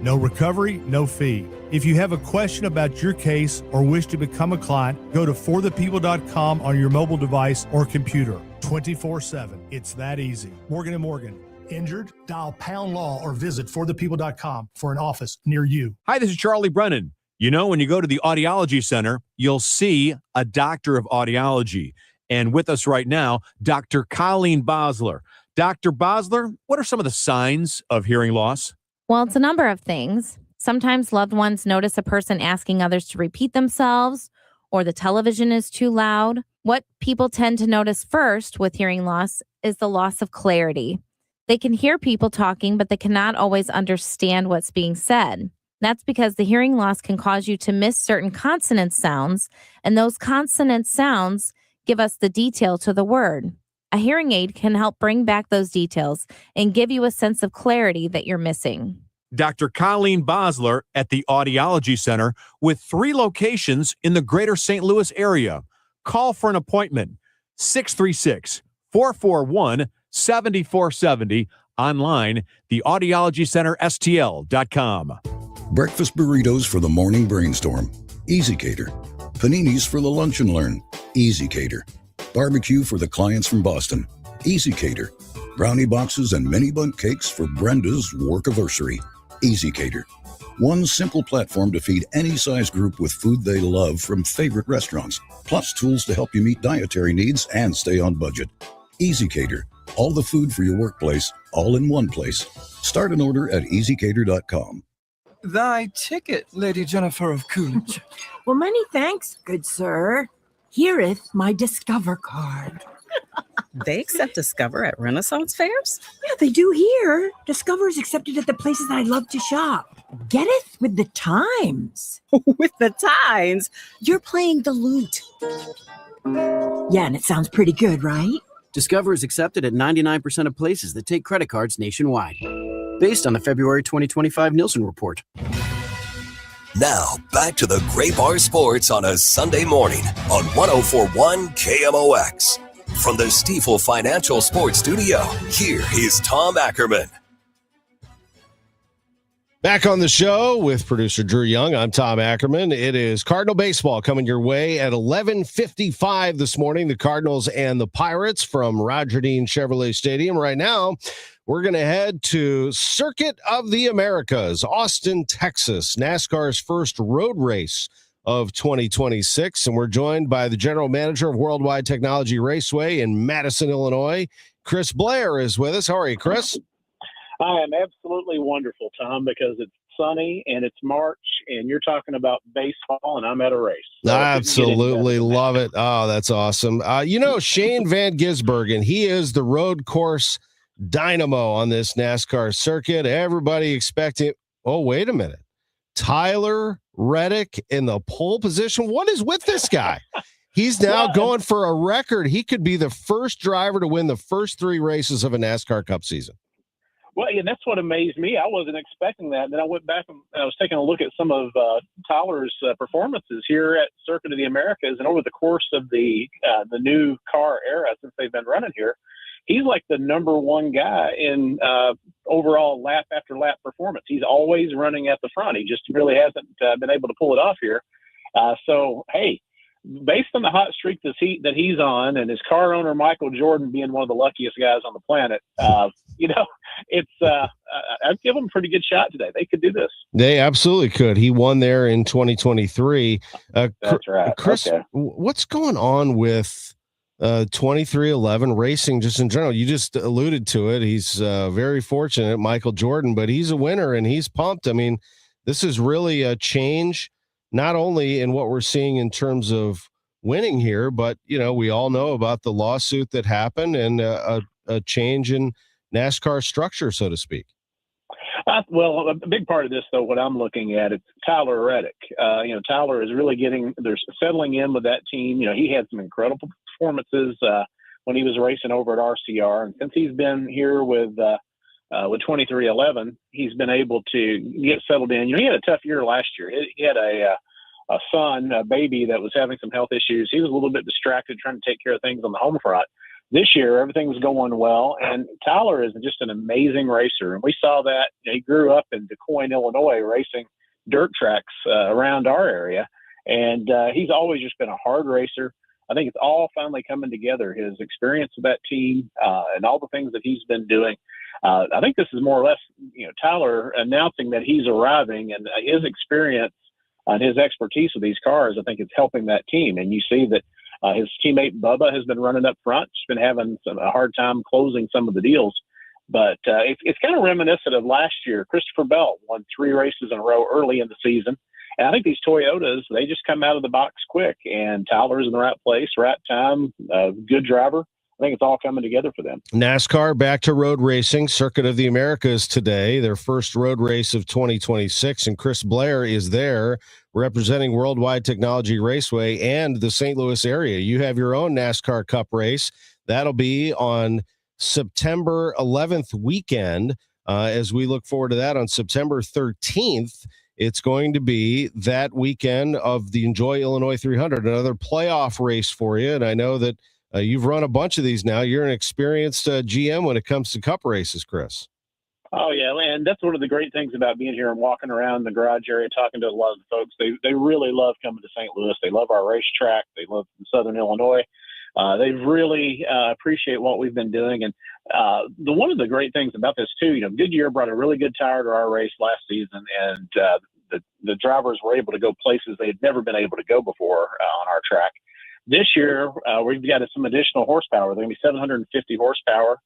No recovery, no fee. If you have a question about your case or wish to become a client, go to forthepeople.com on your mobile device or computer 24/7. It's that easy. Morgan & Morgan. Injured? Dial pound law or visit forthepeople.com for an office near you. Hi, this is Charlie Brennan. You know, when you go to the Audiology Center, you'll see a doctor of audiology. And with us right now, Dr. Colleen Bosler. Dr. Bosler, what are some of the signs of hearing loss? Well, it's a number of things. Sometimes loved ones notice a person asking others to repeat themselves, or the television is too loud. What people tend to notice first with hearing loss is the loss of clarity. They can hear people talking, but they cannot always understand what's being said. That's because the hearing loss can cause you to miss certain consonant sounds, and those consonant sounds give us the detail to the word. A hearing aid can help bring back those details and give you a sense of clarity that you're missing. Dr. Colleen Bosler at the Audiology Center with 3 locations in the greater St. Louis area. Call for an appointment, 636-441-7470. Online, theaudiologycenterstl.com. Breakfast burritos for the morning brainstorm. Easy Cater. Paninis for the lunch and learn. Easy Cater. Barbecue for the clients from Boston. Easy Cater. Brownie boxes and mini bundt cakes for Brenda's workiversary. Easy Cater. One simple platform to feed any size group with food they love from favorite restaurants, plus tools to help you meet dietary needs and stay on budget. Easy Cater. All the food for your workplace, all in one place. Start an order at easycater.com. Thy ticket, Lady Jennifer of Coolidge. Well, many thanks, good sir. Hereeth my Discover card. They accept Discover at Renaissance fairs? Yeah, they do here. Discover is accepted at the places I love to shop. Getteth with the times. With the times? You're playing the lute. Yeah, and it sounds pretty good, right? Discover is accepted at 99% of places that take credit cards nationwide. Based on the February 2025 Nielsen report. Now, back to the Great Bar Sports on a Sunday morning on 104.1 KMOX. From the Stifel Financial Sports Studio, here is Tom Ackerman. Back on the show with producer Drew Young. I'm Tom Ackerman. It is Cardinal baseball coming your way at 11:55 this morning. The Cardinals and the Pirates from Roger Dean Chevrolet Stadium. Right now, we're going to head to Circuit of the Americas, Austin, Texas, NASCAR's first road race of 2026. And we're joined by the general manager of Worldwide Technology Raceway in Madison, Illinois. Chris Blair is with us. How are you, Chris? I am absolutely wonderful, Tom, because it's sunny and it's March and you're talking about baseball and I'm at a race. So I absolutely love it. Oh, that's awesome. Shane Van Gisbergen, he is the road course dynamo on this NASCAR circuit. Everybody expecting, oh, wait a minute. Tyler Reddick in the pole position. What is with this guy? He's now going for a record. He could be the first driver to win the first 3 races of a NASCAR Cup season. Well, and that's what amazed me. I wasn't expecting that. And then I went back and I was taking a look at some of Tyler's performances here at Circuit of the Americas. And over the course of the new car era, since they've been running here, he's like the number 1 guy in overall lap after lap performance. He's always running at the front. He just really hasn't been able to pull it off here. So, hey, based on the hot streak that he's on and his car owner, Michael Jordan, being one of the luckiest guys on the planet, it's I'd give them a pretty good shot today. They could do this. They absolutely could. He won there in 2023. That's right. Chris, okay. What's going on with 2311 racing just in general? You just alluded to it. He's very fortunate, Michael Jordan, but he's a winner and he's pumped. I mean, this is really a change, not only in what we're seeing in terms of winning here, but, we all know about the lawsuit that happened and a change in NASCAR structure, so to speak. Well, a big part of this, though, what I'm looking at, it's Tyler Reddick. Tyler is really they're settling in with that team. He had some incredible performances when he was racing over at RCR. And since he's been here with 2311, he's been able to get settled in. He had a tough year last year. He had a baby that was having some health issues. He was a little bit distracted trying to take care of things on the home front. this year, everything's going well, and Tyler is just an amazing racer. And we saw that. He grew up in DuQuoin, Illinois, racing dirt tracks around our area. And he's always just been a hard racer. I think it's all finally coming together, his experience with that team and all the things that he's been doing. I think this is more or less, Tyler announcing that he's arriving, and his experience and his expertise with these cars, I think, is helping that team. And you see that his teammate Bubba has been running up front. He's been having a hard time closing some of the deals. But it's kind of reminiscent of last year. Christopher Bell won 3 races in a row early in the season. And I think these Toyotas, they just come out of the box quick. And Tyler's in the right place, right time, good driver. I think it's all coming together for them. NASCAR back to road racing, Circuit of the Americas today, their first road race of 2026. And Chris Blair is there representing Worldwide Technology Raceway and the St. Louis area. You have your own NASCAR Cup race. That'll be on September 11th weekend. As we look forward to that on September 13th, it's going to be that weekend of the Enjoy Illinois 300, another playoff race for you. And I know that you've run a bunch of these now. You're an experienced GM when it comes to cup races, Chris. Oh, yeah, and that's one of the great things about being here and walking around the garage area, talking to a lot of the folks. They really love coming to St. Louis. They love our racetrack. They love Southern Illinois. They really appreciate what we've been doing. And one of the great things about this, too, Goodyear brought a really good tire to our race last season, and the drivers were able to go places they had never been able to go before on our track. This year, we've got some additional horsepower. They're going to be 750 horsepower.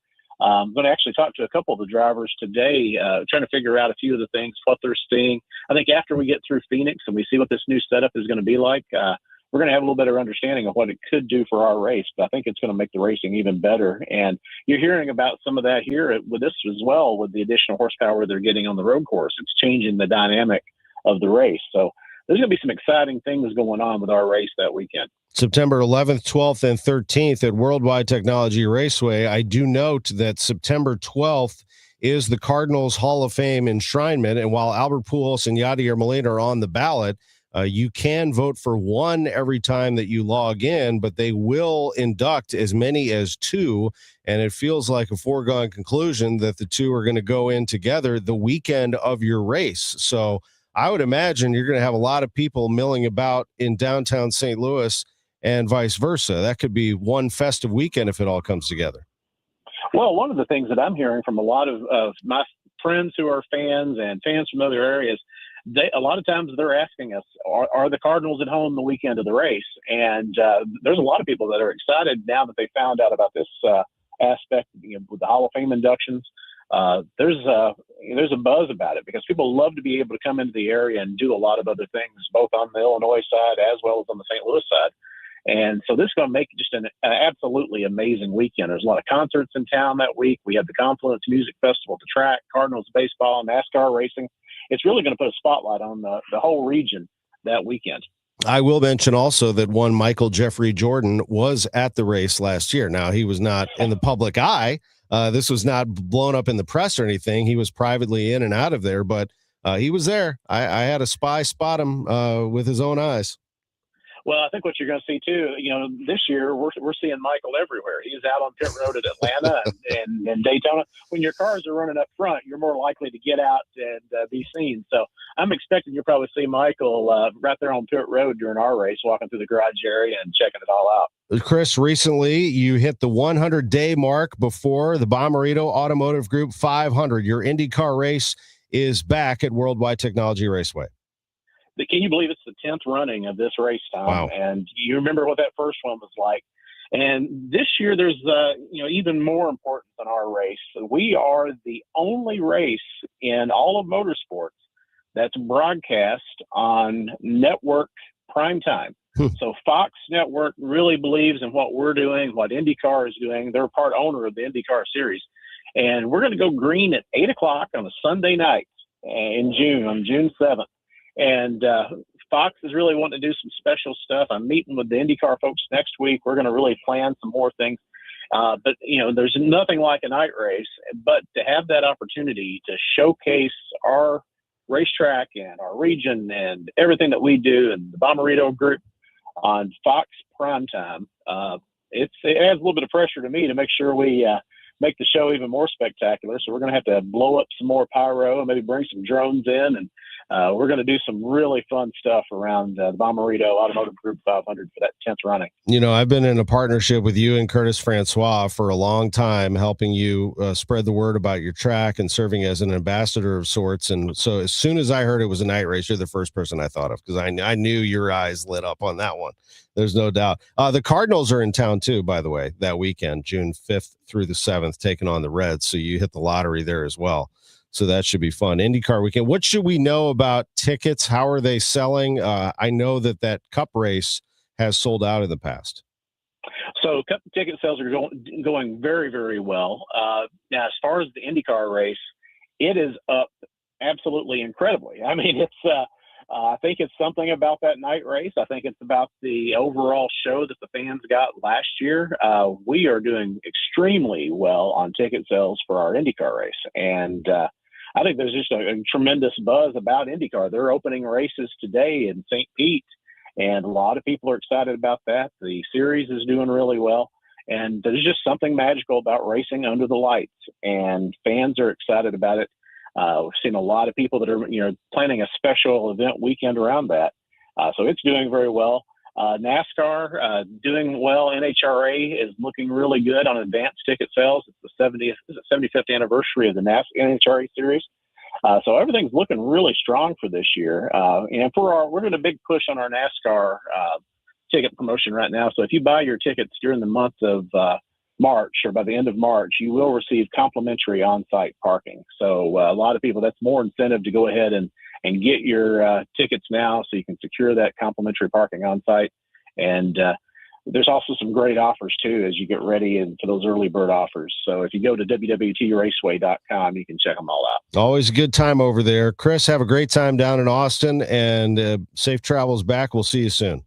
I'm going to actually talk to a couple of the drivers today, trying to figure out a few of the things, what they're seeing. I think after we get through Phoenix and we see what this new setup is going to be like, we're going to have a little better understanding of what it could do for our race. But I think it's going to make the racing even better. And you're hearing about some of that here with this as well, with the additional horsepower they're getting on the road course. It's changing the dynamic of the race. So there's going to be some exciting things going on with our race that weekend. September 11th, 12th, and 13th at Worldwide Technology Raceway. I do note that September 12th is the Cardinals Hall of Fame enshrinement. And while Albert Pujols and Yadier Molina are on the ballot, you can vote for one every time that you log in, but they will induct as many as 2. And it feels like a foregone conclusion that the 2 are going to go in together the weekend of your race. So I would imagine you're going to have a lot of people milling about in downtown St. Louis and vice versa. That could be one festive weekend if it all comes together. Well, one of the things that I'm hearing from a lot of my friends who are fans and fans from other areas, a lot of times they're asking us, are the Cardinals at home the weekend of the race? And there's a lot of people that are excited now that they found out about this aspect, with the Hall of Fame inductions. There's a buzz about it because people love to be able to come into the area and do a lot of other things, both on the Illinois side as well as on the St. Louis side. And so this is going to make just an absolutely amazing weekend. There's a lot of concerts in town that week. We have the Confluence Music Festival at the track, Cardinals baseball, NASCAR racing. It's really going to put a spotlight on the whole region that weekend. I will mention also that one Michael Jeffrey Jordan was at the race last year. Now, he was not in the public eye. This was not blown up in the press or anything. He was privately in and out of there, but he was there. I had a spy spot him with his own eyes. Well, I think what you're going to see too, this year we're seeing Michael everywhere. He's out on pit road at Atlanta and Daytona. When your cars are running up front, you're more likely to get out and be seen. So I'm expecting you'll probably see Michael right there on pit road during our race, walking through the garage area and checking it all out. Chris, recently you hit the 100-day mark before the Bommarito Automotive Group 500. Your IndyCar race is back at Worldwide Technology Raceway. Can you believe it's the 10th running of this race, Tom? Wow. And you remember what that first one was like. And this year there's, even more importance on our race. We are the only race in all of motorsports that's broadcast on network primetime. So Fox Network really believes in what we're doing, what IndyCar is doing. They're part owner of the IndyCar series. And we're going to go green at 8 o'clock on a Sunday night in June, on June 7th. And Fox is really wanting to do some special stuff. I'm meeting with the IndyCar folks next week. We're going to really plan some more things. But there's nothing like a night race. But to have that opportunity to showcase our racetrack and our region and everything that we do and the Bommarito Group on Fox Primetime, it adds a little bit of pressure to me to make sure we make the show even more spectacular. So we're going to have to blow up some more pyro and maybe bring some drones in, and we're going to do some really fun stuff around the Bommarito Automotive Group 500 for that 10th running. You know, I've been in a partnership with you and Curtis Francois for a long time, helping you spread the word about your track and serving as an ambassador of sorts. And so as soon as I heard it was a night race, you're the first person I thought of, because I knew your eyes lit up on that one. There's no doubt. The Cardinals are in town too, by the way, that weekend, June 5th through the 7th, taking on the Reds. So you hit the lottery there as well. So that should be fun. IndyCar weekend. What should we know about tickets? How are they selling? I know that Cup race has sold out in the past. So Cup ticket sales are going very, very well. Now, as far as the IndyCar race, it is up absolutely incredibly. I mean, it's I think it's something about that night race. I think it's about the overall show that the fans got last year. We are doing extremely well on ticket sales for our IndyCar race. And I think there's just a tremendous buzz about IndyCar. They're opening races today in St. Pete, and a lot of people are excited about that. The series is doing really well. And there's just something magical about racing under the lights, and fans are excited about it. We've seen a lot of people that are, planning a special event weekend around that. So it's doing very well. NASCAR doing well. NHRA is looking really good on advanced ticket sales. It's the 75th anniversary of the NHRA series. So everything's looking really strong for this year. And we're doing a big push on our NASCAR ticket promotion right now. So if you buy your tickets during the month of March, or by the end of March, you will receive complimentary on-site parking. So a lot of people, that's more incentive to go ahead and get your tickets now, so you can secure that complimentary parking on-site. And there's also some great offers too as you get ready and for those early bird offers. So if you go to www.raceway.com, you can check them all out. Always a good time over there. Chris, have a great time down in Austin, and safe travels back. We'll see you soon.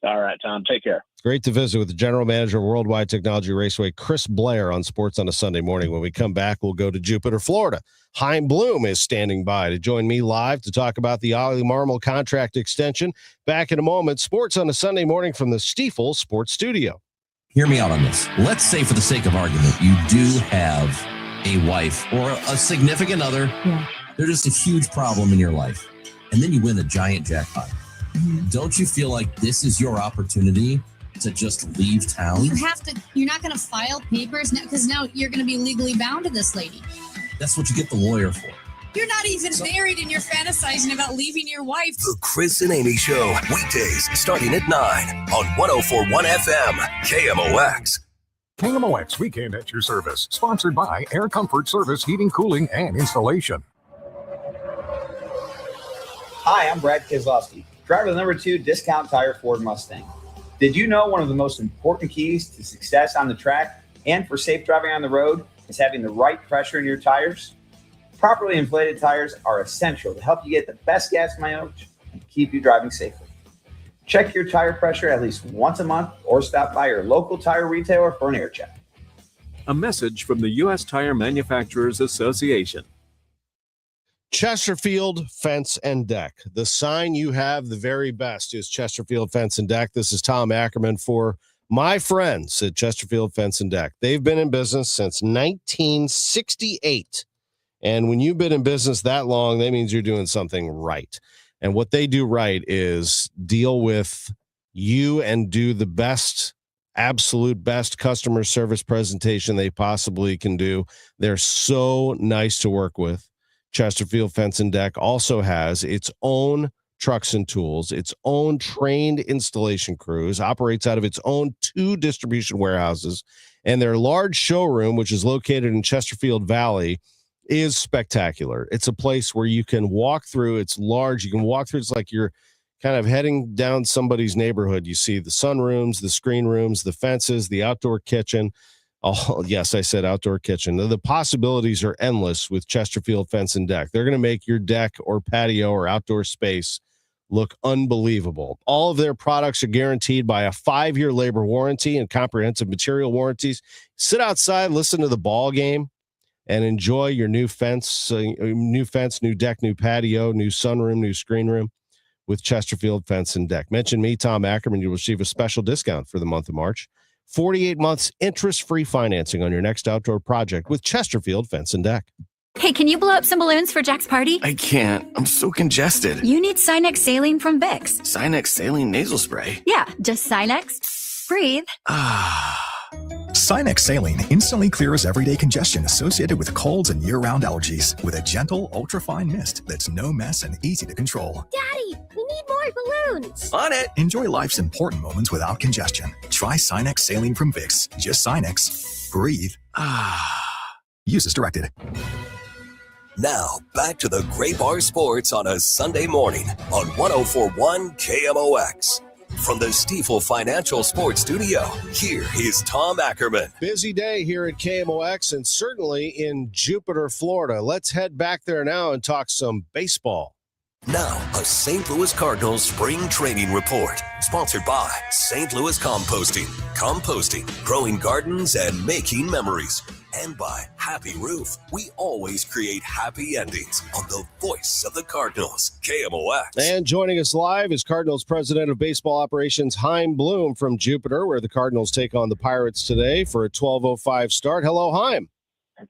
All right, Tom. Take care. Great to visit with the general manager of Worldwide Technology Raceway, Chris Blair, on Sports on a Sunday Morning. When we come back, we'll go to Jupiter, Florida. Chaim Bloom is standing by to join me live to talk about the Ollie Marmol contract extension. Back in a moment. Sports on a Sunday Morning from the Stiefel Sports Studio. Hear me out on this. Let's say, for the sake of argument, you do have a wife or a significant other. Yeah. They're just a huge problem in your life. And then you win a giant jackpot. Mm-hmm. Don't you feel like this is your opportunity to just leave town? You're not going to file papers now, because now you're going to be legally bound to this lady. That's what you get the lawyer for. You're not even married and you're fantasizing about leaving your wife. The Chris and Amy Show, weekdays starting at 9 on 104.1 FM, KMOX. KMOX Weekend at your service, sponsored by Air Comfort Service Heating, Cooling, and Installation. Hi, I'm Brad Keselowski, driver of the number 2 Discount Tire Ford Mustang. Did you know one of the most important keys to success on the track and for safe driving on the road is having the right pressure in your tires? Properly inflated tires are essential to help you get the best gas mileage and keep you driving safely. Check your tire pressure at least once a month or stop by your local tire retailer for an air check. A message from the U.S. Tire Manufacturers Association. Chesterfield Fence and Deck. The sign you have the very best is Chesterfield Fence and Deck. This is Tom Ackerman for my friends at Chesterfield Fence and Deck. They've been in business since 1968. And when you've been in business that long, that means you're doing something right. And what they do right is deal with you and do the best, absolute best customer service presentation they possibly can do. They're so nice to work with. Chesterfield Fence and Deck also has its own trucks and tools, its own trained installation crews, operates out of its own 2 distribution warehouses, and their large showroom, which is located in Chesterfield Valley, is spectacular. It's a place where you can walk through. It's large. You can walk through. It's like you're kind of heading down somebody's neighborhood. You see the sunrooms, the screen rooms, the fences, the outdoor kitchen. Oh, yes, I said outdoor kitchen. The possibilities are endless with Chesterfield Fence and Deck. They're going to make your deck or patio or outdoor space look unbelievable. All of their products are guaranteed by a 5-year labor warranty and comprehensive material warranties. Sit outside, listen to the ball game, and enjoy your new fence, new deck, new patio, new sunroom, new screen room with Chesterfield Fence and Deck. Mention me, Tom Ackerman. You'll receive a special discount for the month of March 48 months interest-free financing on your next outdoor project with Chesterfield Fence and Deck. Hey, can you blow up some balloons for Jack's party? I can't. I'm so congested. You need Sinex Saline from Vicks. Sinex Saline Nasal Spray? Yeah, just Sinex. Breathe. Sinex Saline instantly clears everyday congestion associated with colds and year-round allergies with a gentle, ultra-fine mist that's no mess and easy to control. Daddy, we need more balloons. On it. Enjoy life's important moments without congestion. Try Sinex Saline from Vicks. Just Sinex. Breathe. Use as directed. Now, back to the Great Bar Sports on a Sunday morning on 104.1 KMOX. From the Stifel Financial Sports Studio, here is Tom Ackerman. Busy day here at KMOX and certainly in Jupiter, Florida. Let's head back there now and talk some baseball. Now, a St. Louis Cardinals spring training report, sponsored by St. Louis Composting. Composting, growing gardens and making memories. And by Happy Roof. We always create happy endings on the voice of the Cardinals, KMOX. And joining us live is Cardinals President of Baseball Operations, Chaim Bloom from Jupiter, where the Cardinals take on the Pirates today for a 12:05 start. Hello, Chaim.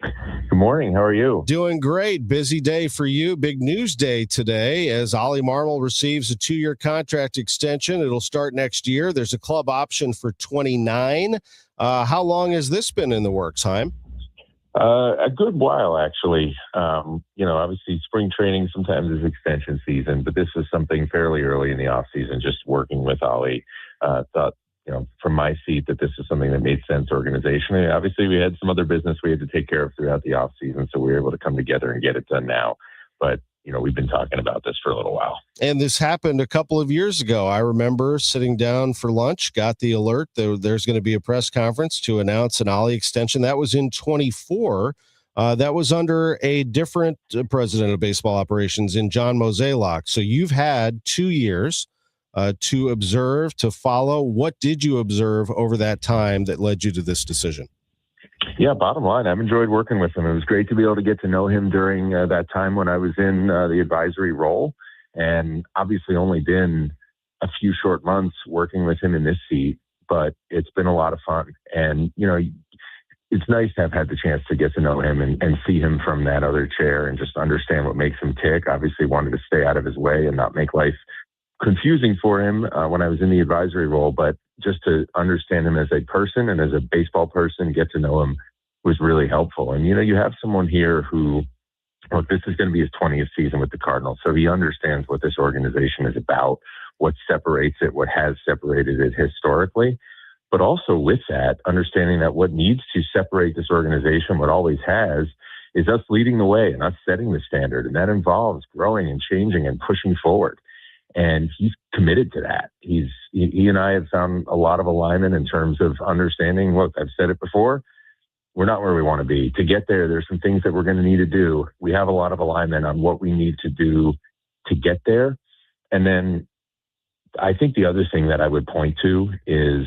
Good morning. How are you? Doing great. Busy day for you. Big news day today as Ollie Marmol receives a 2-year contract extension. It'll start next year. There's a club option for 29. How long has this been in the works, Chaim? A good while, actually. Obviously spring training sometimes is extension season, but this is something fairly early in the off season, just working with Ollie. Thought, from my seat that this is something that made sense organizationally. Obviously, we had some other business we had to take care of throughout the off season, so we were able to come together and get it done now. But, we've been talking about this for a little while. And this happened a couple of years ago. I remember sitting down for lunch, got the alert that there's going to be a press conference to announce an Ollie extension. That was in 24. That was under a different president of baseball operations in John Mozeliak. So you've had 2 years to observe, to follow. What did you observe over that time that led you to this decision? Yeah, bottom line, I've enjoyed working with him. It was great to be able to get to know him during that time when I was in the advisory role, and obviously only been a few short months working with him in this seat, but it's been a lot of fun. And, it's nice to have had the chance to get to know him and see him from that other chair and just understand what makes him tick. Obviously wanted to stay out of his way and not make life confusing for him when I was in the advisory role, but just to understand him as a person and as a baseball person, get to know him was really helpful. And, you have someone here who, this is going to be his 20th season with the Cardinals. So he understands what this organization is about, what separates it, what has separated it historically, but also with that, understanding that what needs to separate this organization, what always has, is us leading the way and us setting the standard. And that involves growing and changing and pushing forward. And he's committed to that. He and I have found a lot of alignment in terms of understanding, look, I've said it before, we're not where we want to be. To get there, there's some things that we're going to need to do. We have a lot of alignment on what we need to do to get there. And then I think the other thing that I would point to is,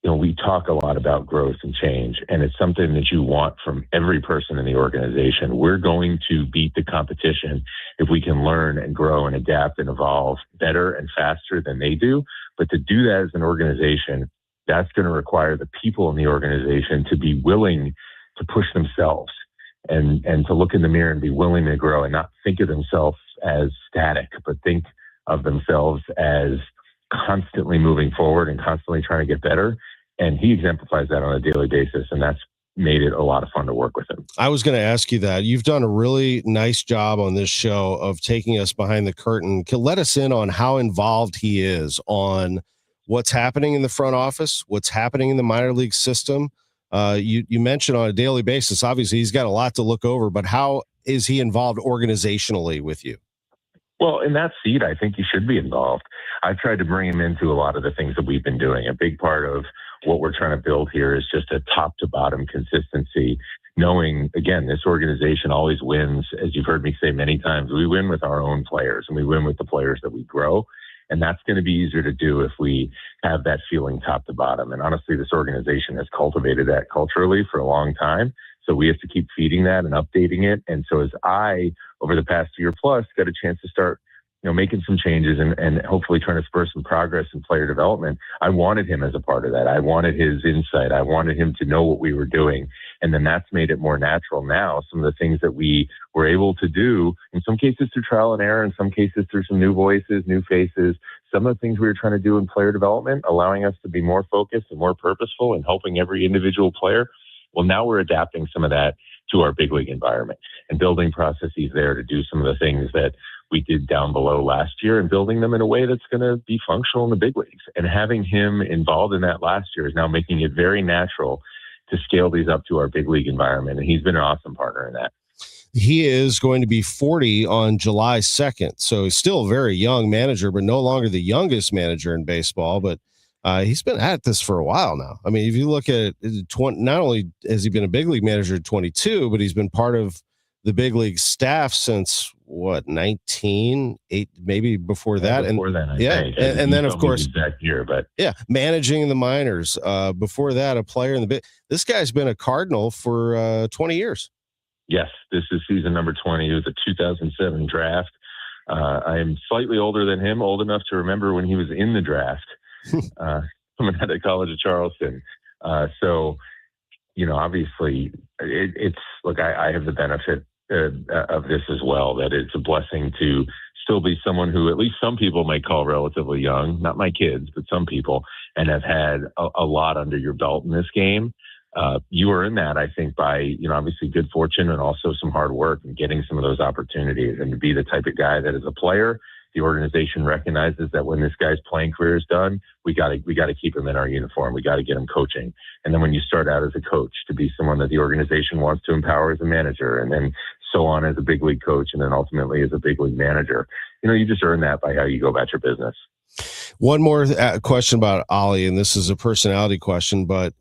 we talk a lot about growth and change, and it's something that you want from every person in the organization. We're going to beat the competition if we can learn and grow and adapt and evolve better and faster than they do. But to do that as an organization, that's going to require the people in the organization to be willing to push themselves and to look in the mirror and be willing to grow and not think of themselves as static, but think of themselves as constantly moving forward and constantly trying to get better. And he exemplifies that on a daily basis, and that's made it a lot of fun to work with him. I was going to ask you that. You've done a really nice job on this show of taking us behind the curtain. Let us in on how involved he is on what's happening in the front office, what's happening in the minor league system. You mentioned on a daily basis, obviously he's got a lot to look over, but how is he involved organizationally with you? Well, in that seat, I think he should be involved. I've tried to bring him into a lot of the things that we've been doing. A big part of what we're trying to build here is just a top to bottom consistency, knowing, again, this organization always wins. As you've heard me say many times, we win with our own players and we win with the players that we grow. And that's going to be easier to do if we have that feeling top to bottom. And honestly, this organization has cultivated that culturally for a long time. So we have to keep feeding that and updating it. And so as I, over the past year plus, got a chance to start making some changes and hopefully trying to spur some progress in player development, I wanted him as a part of that. I wanted his insight. I wanted him to know what we were doing. And then that's made it more natural now. Some of the things that we were able to do, in some cases through trial and error, in some cases through some new voices, new faces, some of the things we were trying to do in player development, allowing us to be more focused and more purposeful and helping every individual player. Well, now we're adapting some of that to our big league environment and building processes there to do some of the things that we did down below last year and building them in a way that's going to be functional in the big leagues. And having him involved in that last year is now making it very natural to scale these up to our big league environment. And he's been an awesome partner in that. He is going to be 40 on July 2nd. So he's still a very young manager, but no longer the youngest manager in baseball. But he's been at this for a while now. I mean, if you look at it, not only has he been a big league manager at 22, but he's been part of the big league staff since 19, maybe before that. Before then, I think. And then of course, that year, but managing the minors. Before that, a player in the big. This guy's been a Cardinal for 20 years. Yes, this is season number 20. It was a 2007 draft. I am slightly older than him, old enough to remember when he was in the draft, coming out of College of Charleston. So, obviously, it's look. I have the benefit of this as well. That it's a blessing to still be someone who at least some people might call relatively young. Not my kids, but some people, and have had a lot under your belt in this game. You earn that, I think, by, obviously good fortune and also some hard work and getting some of those opportunities, and to be the type of guy that as a player, the organization recognizes that when this guy's playing career is done, we got to keep him in our uniform. We got to get him coaching. And then when you start out as a coach, to be someone that the organization wants to empower as a manager, and then so on as a big league coach, and then ultimately as a big league manager, you just earn that by how you go about your business. One more question about Ollie, and this is a personality question, but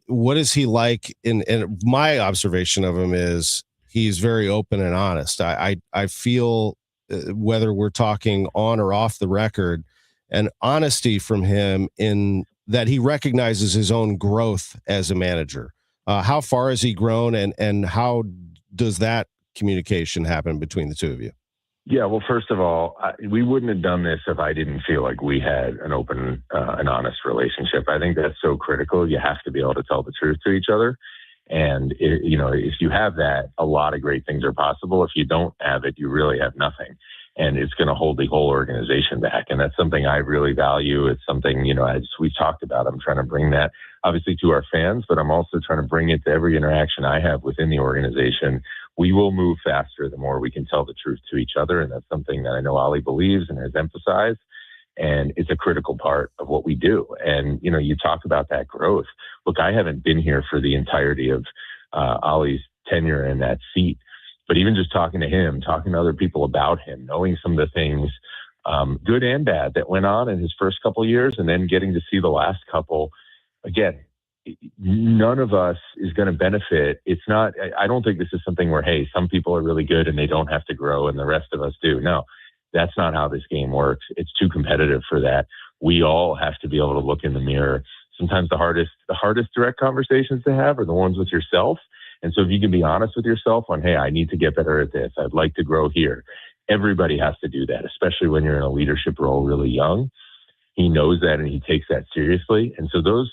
what is he like? And my observation of him is he's very open and honest. I feel, whether we're talking on or off the record, an honesty from him in that he recognizes his own growth as a manager. How far has he grown, and how does that communication happen between the two of you? Yeah, well, first of all, we wouldn't have done this if I didn't feel like we had an open and honest relationship. I think that's so critical. You have to be able to tell the truth to each other. And, if you have that, a lot of great things are possible. If you don't have it, you really have nothing. And it's going to hold the whole organization back. And that's something I really value. It's something, as we've talked about, I'm trying to bring that obviously to our fans, but I'm also trying to bring it to every interaction I have within the organization. We will move faster the more we can tell the truth to each other. And that's something that I know Ollie believes and has emphasized. And it's a critical part of what we do. And, you talk about that growth. Look, I haven't been here for the entirety of Ollie's tenure in that seat. But even just talking to him, talking to other people about him, knowing some of the things, good and bad, that went on in his first couple of years, and then getting to see the last couple, again, none of us is going to benefit. It's not, I don't think this is something where, hey, some people are really good and they don't have to grow and the rest of us do. No, that's not how this game works. It's too competitive for that. We all have to be able to look in the mirror. Sometimes the hardest direct conversations to have are the ones with yourself. And so if you can be honest with yourself on, hey, I need to get better at this, I'd like to grow here. Everybody has to do that, especially when you're in a leadership role really young. He knows that and he takes that seriously. And so those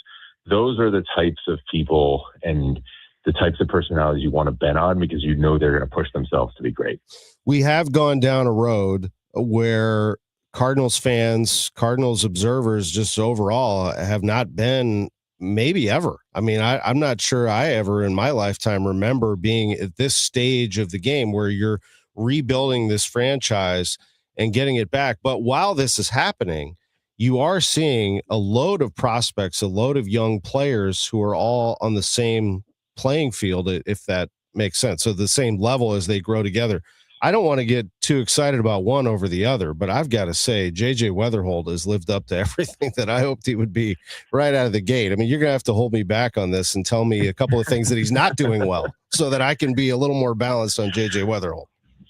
are the types of people and the types of personalities you want to bet on, because they're going to push themselves to be great. We have gone down a road where Cardinals fans, Cardinals observers, just overall have not been maybe ever. I mean, I'm not sure I ever in my lifetime remember being at this stage of the game where you're rebuilding this franchise and getting it back. But while this is happening, you are seeing a load of prospects, a load of young players who are all on the same playing field, if that makes sense. So the same level as they grow together. I don't want to get too excited about one over the other, but I've got to say JJ Weatherhold has lived up to everything that I hoped he would be right out of the gate. I mean, you're going to have to hold me back on this and tell me a couple of things that he's not doing well so that I can be a little more balanced on JJ Weatherhold.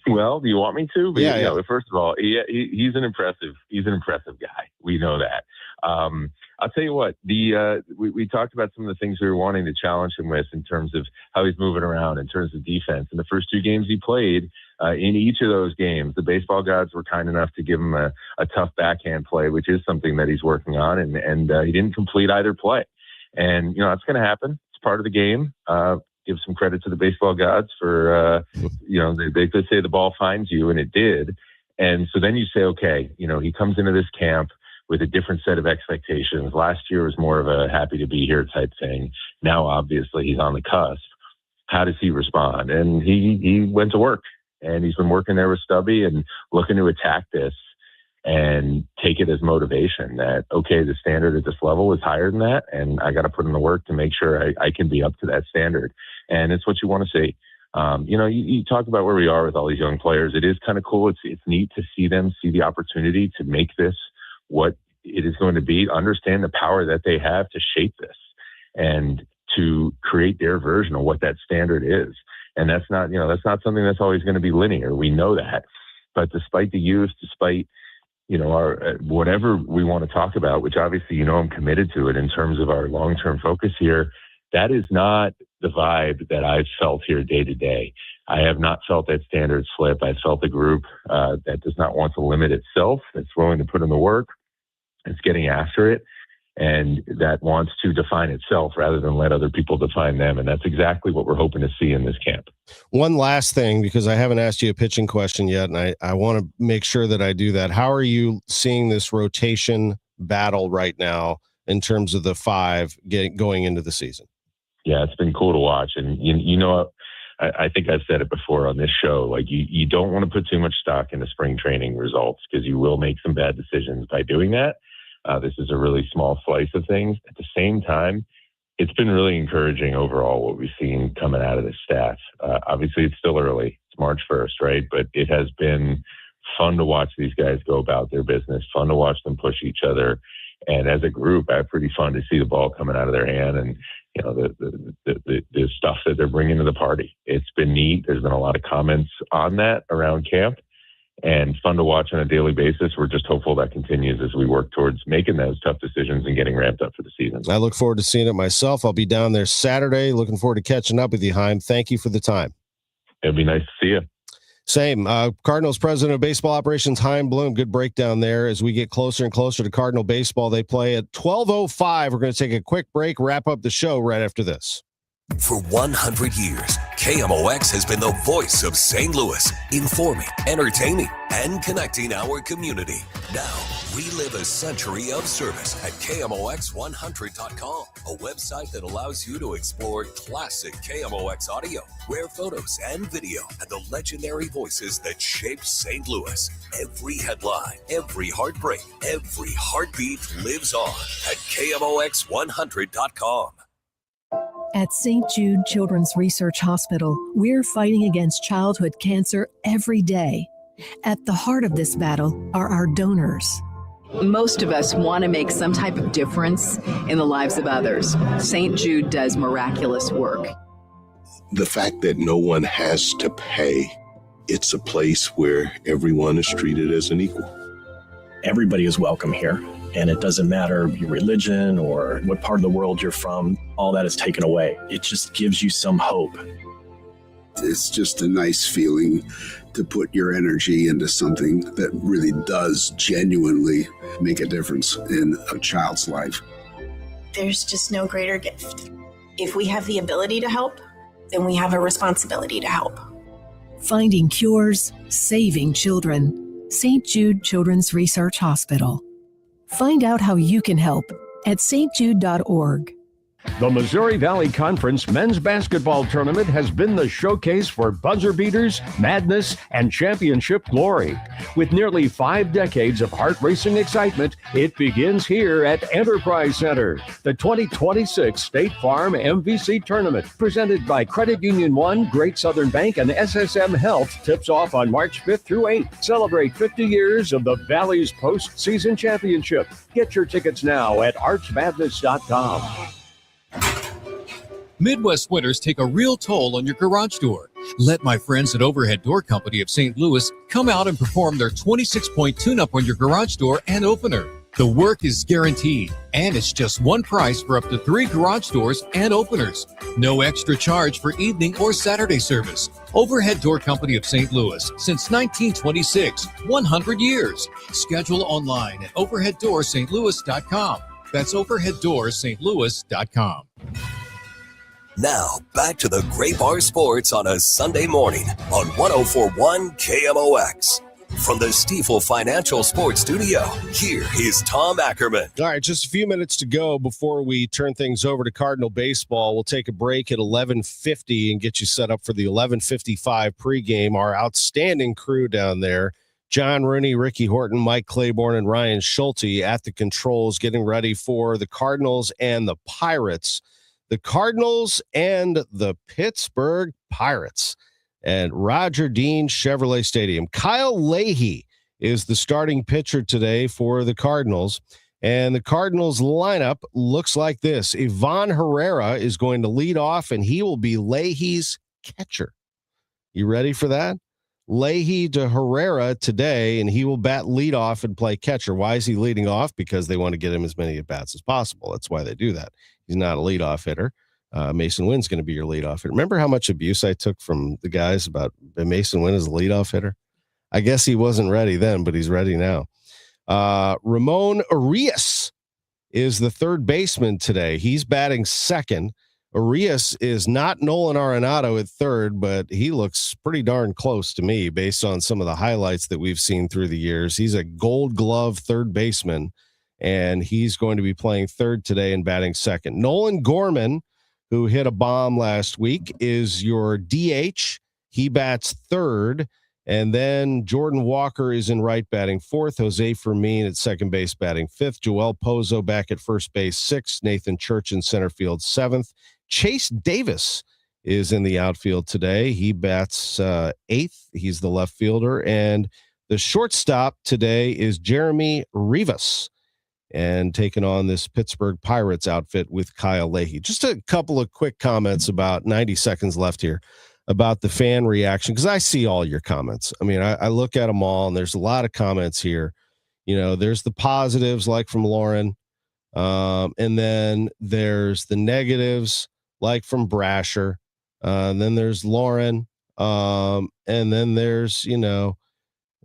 Well, do you want me to? But yeah. First of all, he's an impressive guy. We know that. I'll tell you what, we talked about some of the things we were wanting to challenge him with in terms of how he's moving around, in terms of defense. In the first 2 games he played, in each of those games, the baseball gods were kind enough to give him a tough backhand play, which is something that he's working on, and he didn't complete either play. And, that's going to happen. It's part of the game. Give some credit to the baseball gods for, they could say the ball finds you, and it did. And so then you say, okay, he comes into this camp with a different set of expectations. Last year was more of a happy to be here type thing. Now, obviously, he's on the cusp. How does he respond? And he went to work, and he's been working there with Stubby and looking to attack this and take it as motivation that, okay, the standard at this level is higher than that, and I got to put in the work to make sure I can be up to that standard. And it's what you want to see. You talk about where we are with all these young players. It is kind of cool. It's neat to see them see the opportunity to make this what it is going to be, understand the power that they have to shape this and to create their version of what that standard is. And that's not something that's always going to be linear. We know that. But despite the youth, despite, our whatever we want to talk about, which obviously, I'm committed to it in terms of our long-term focus here, that is not the vibe that I've felt here day to day. I have not felt that standard slip. I felt a group that does not want to limit itself, that's willing to put in the work, that's getting after it, and that wants to define itself rather than let other people define them. And that's exactly what we're hoping to see in this camp. One last thing, because I haven't asked you a pitching question yet, and I want to make sure that I do that. How are you seeing this rotation battle right now in terms of the 5 going into the season? Yeah, it's been cool to watch. And, I think I've said it before on this show, like you don't want to put too much stock into spring training results because you will make some bad decisions by doing that. This is a really small slice of things. At the same time, it's been really encouraging overall what we've seen coming out of this staff. Obviously, it's still early. It's March 1st, right? But it has been fun to watch these guys go about their business, fun to watch them push each other. And as a group, pretty fun to see the ball coming out of their hand and, the stuff that they're bringing to the party. It's been neat. There's been a lot of comments on that around camp and fun to watch on a daily basis. We're just hopeful that continues as we work towards making those tough decisions and getting ramped up for the season. I look forward to seeing it myself. I'll be down there Saturday. Looking forward to catching up with you, Chaim. Thank you for the time. It'd be nice to see you. Same. Cardinals president of baseball operations, Chaim Bloom. Good breakdown there as we get closer and closer to Cardinal baseball. They play at 12:05. We're going to take a quick break, wrap up the show right after this. For 100 years, KMOX has been the voice of St. Louis, informing, entertaining, and connecting our community. Now, relive a century of service at KMOX100.com, a website that allows you to explore classic KMOX audio, rare photos and video, and the legendary voices that shaped St. Louis. Every headline, every heartbreak, every heartbeat lives on at KMOX100.com. At St. Jude Children's Research Hospital, we're fighting against childhood cancer every day. At the heart of this battle are our donors. Most of us want to make some type of difference in the lives of others. St. Jude does miraculous work. The fact that no one has to pay, it's a place where everyone is treated as an equal. Everybody is welcome here. And it doesn't matter your religion or what part of the world you're from, all that is taken away. It just gives you some hope. It's just a nice feeling to put your energy into something that really does genuinely make a difference in a child's life. There's just no greater gift. If we have the ability to help, then we have a responsibility to help. Finding cures, saving children. St. Jude Children's Research Hospital. Find out how you can help at stjude.org. The Missouri Valley Conference men's basketball tournament has been the showcase for buzzer beaters, madness, and championship glory. With nearly 5 decades of heart-racing excitement, it begins here at Enterprise Center. The 2026 State Farm MVC Tournament, presented by Credit Union 1, Great Southern Bank, and SSM Health, tips off on March 5th through 8th. Celebrate 50 years of the Valley's postseason championship. Get your tickets now at archmadness.com. Midwest winters take a real toll on your garage door. Let my friends at Overhead Door Company of St. Louis come out and perform their 26-point tune-up on your garage door and opener. The work is guaranteed, And it's just one price for up to 3 garage doors and openers. No extra charge for evening or Saturday service. Overhead Door Company of St. Louis since 1926, 100 years. Schedule online at overheaddoorsstlouis.com. That's overheaddoorsstlouis.com. Now, back to the Great Bar Sports on a Sunday morning on 104.1 KMOX. From the Stifel Financial Sports Studio, here is Tom Ackerman. All right, just a few minutes to go before we turn things over to Cardinal baseball. We'll take a break at 11:50 and get you set up for the 11:55 pregame. Our outstanding crew down there, John Rooney, Ricky Horton, Mike Claiborne, and Ryan Schulte at the controls, getting ready for the Cardinals and the Pirates. The Cardinals and the Pittsburgh Pirates at Roger Dean Chevrolet Stadium. Kyle Leahy is the starting pitcher today for the Cardinals, and the Cardinals lineup looks like this. Ivan Herrera is going to lead off, and he will be Leahy's catcher. You ready for that? Leahy to Herrera today, and he will bat leadoff and play catcher. Why is he leading off? Because they want to get him as many at-bats as possible. That's why they do that. He's not a leadoff hitter. Mason Wynn's going to be your leadoff hitter. Remember how much abuse I took from the guys about Mason Wynn as a leadoff hitter? I guess he wasn't ready then, but he's ready now. Ramon Arias is the third baseman today. He's batting second. Arias is not Nolan Arenado at third, but he looks pretty darn close to me based on some of the highlights that we've seen through the years. He's a Gold Glove third baseman, and he's going to be playing third today and batting second. Nolan Gorman, who hit a bomb last week, is your DH. He bats third. And then Jordan Walker is in right batting fourth. Jose Fermin at second base batting fifth. Joel Pozo back at first base sixth. Nathan Church in center field seventh. Chase Davis is in the outfield today. He bats eighth. He's the left fielder. And the shortstop today is Jeremy Rivas, and taking on this Pittsburgh Pirates outfit with Kyle Leahy. Just a couple of quick comments about 90 seconds left here about the fan reaction, because I see all your comments. I mean, I look at them all, and there's a lot of comments here. You know, there's the positives like from Lauren, and then there's the negatives like from Brasher, and then there's Lauren, and then there's, you know,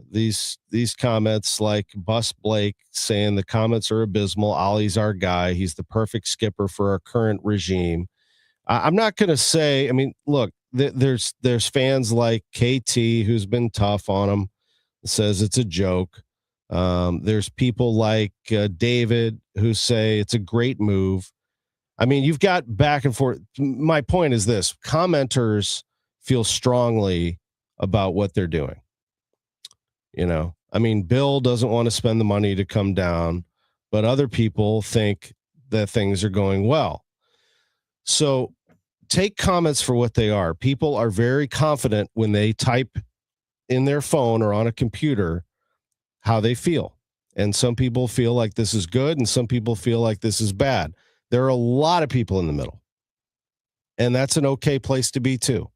these comments like Bus Blake saying the comments are abysmal. Ollie's our guy. He's the perfect skipper for our current regime. I'm not going to say, I mean, look, there's fans like KT who's been tough on him, says it's a joke. There's people like David who say it's a great move. I mean, you've got back and forth. My point is this: commenters feel strongly about what they're doing. You know, I mean, Bill doesn't want to spend the money to come down, but other people think that things are going well. So take comments for what they are. People are very confident when they type in their phone or on a computer how they feel. And some people feel like this is good, and some people feel like this is bad. There are a lot of people in the middle, and that's an okay place to be too.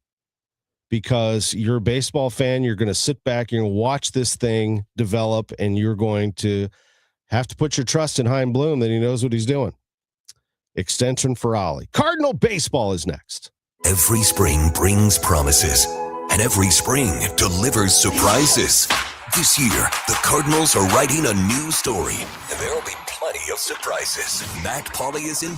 Because you're a baseball fan, you're going to sit back, you're going to watch this thing develop, and you're going to have to put your trust in Chaim Bloom that he knows what he's doing. Extension for Ollie. Cardinal baseball is next. Every spring brings promises, and every spring delivers surprises. This year, the Cardinals are writing a new story, and there will be plenty of surprises. Matt Pauley is in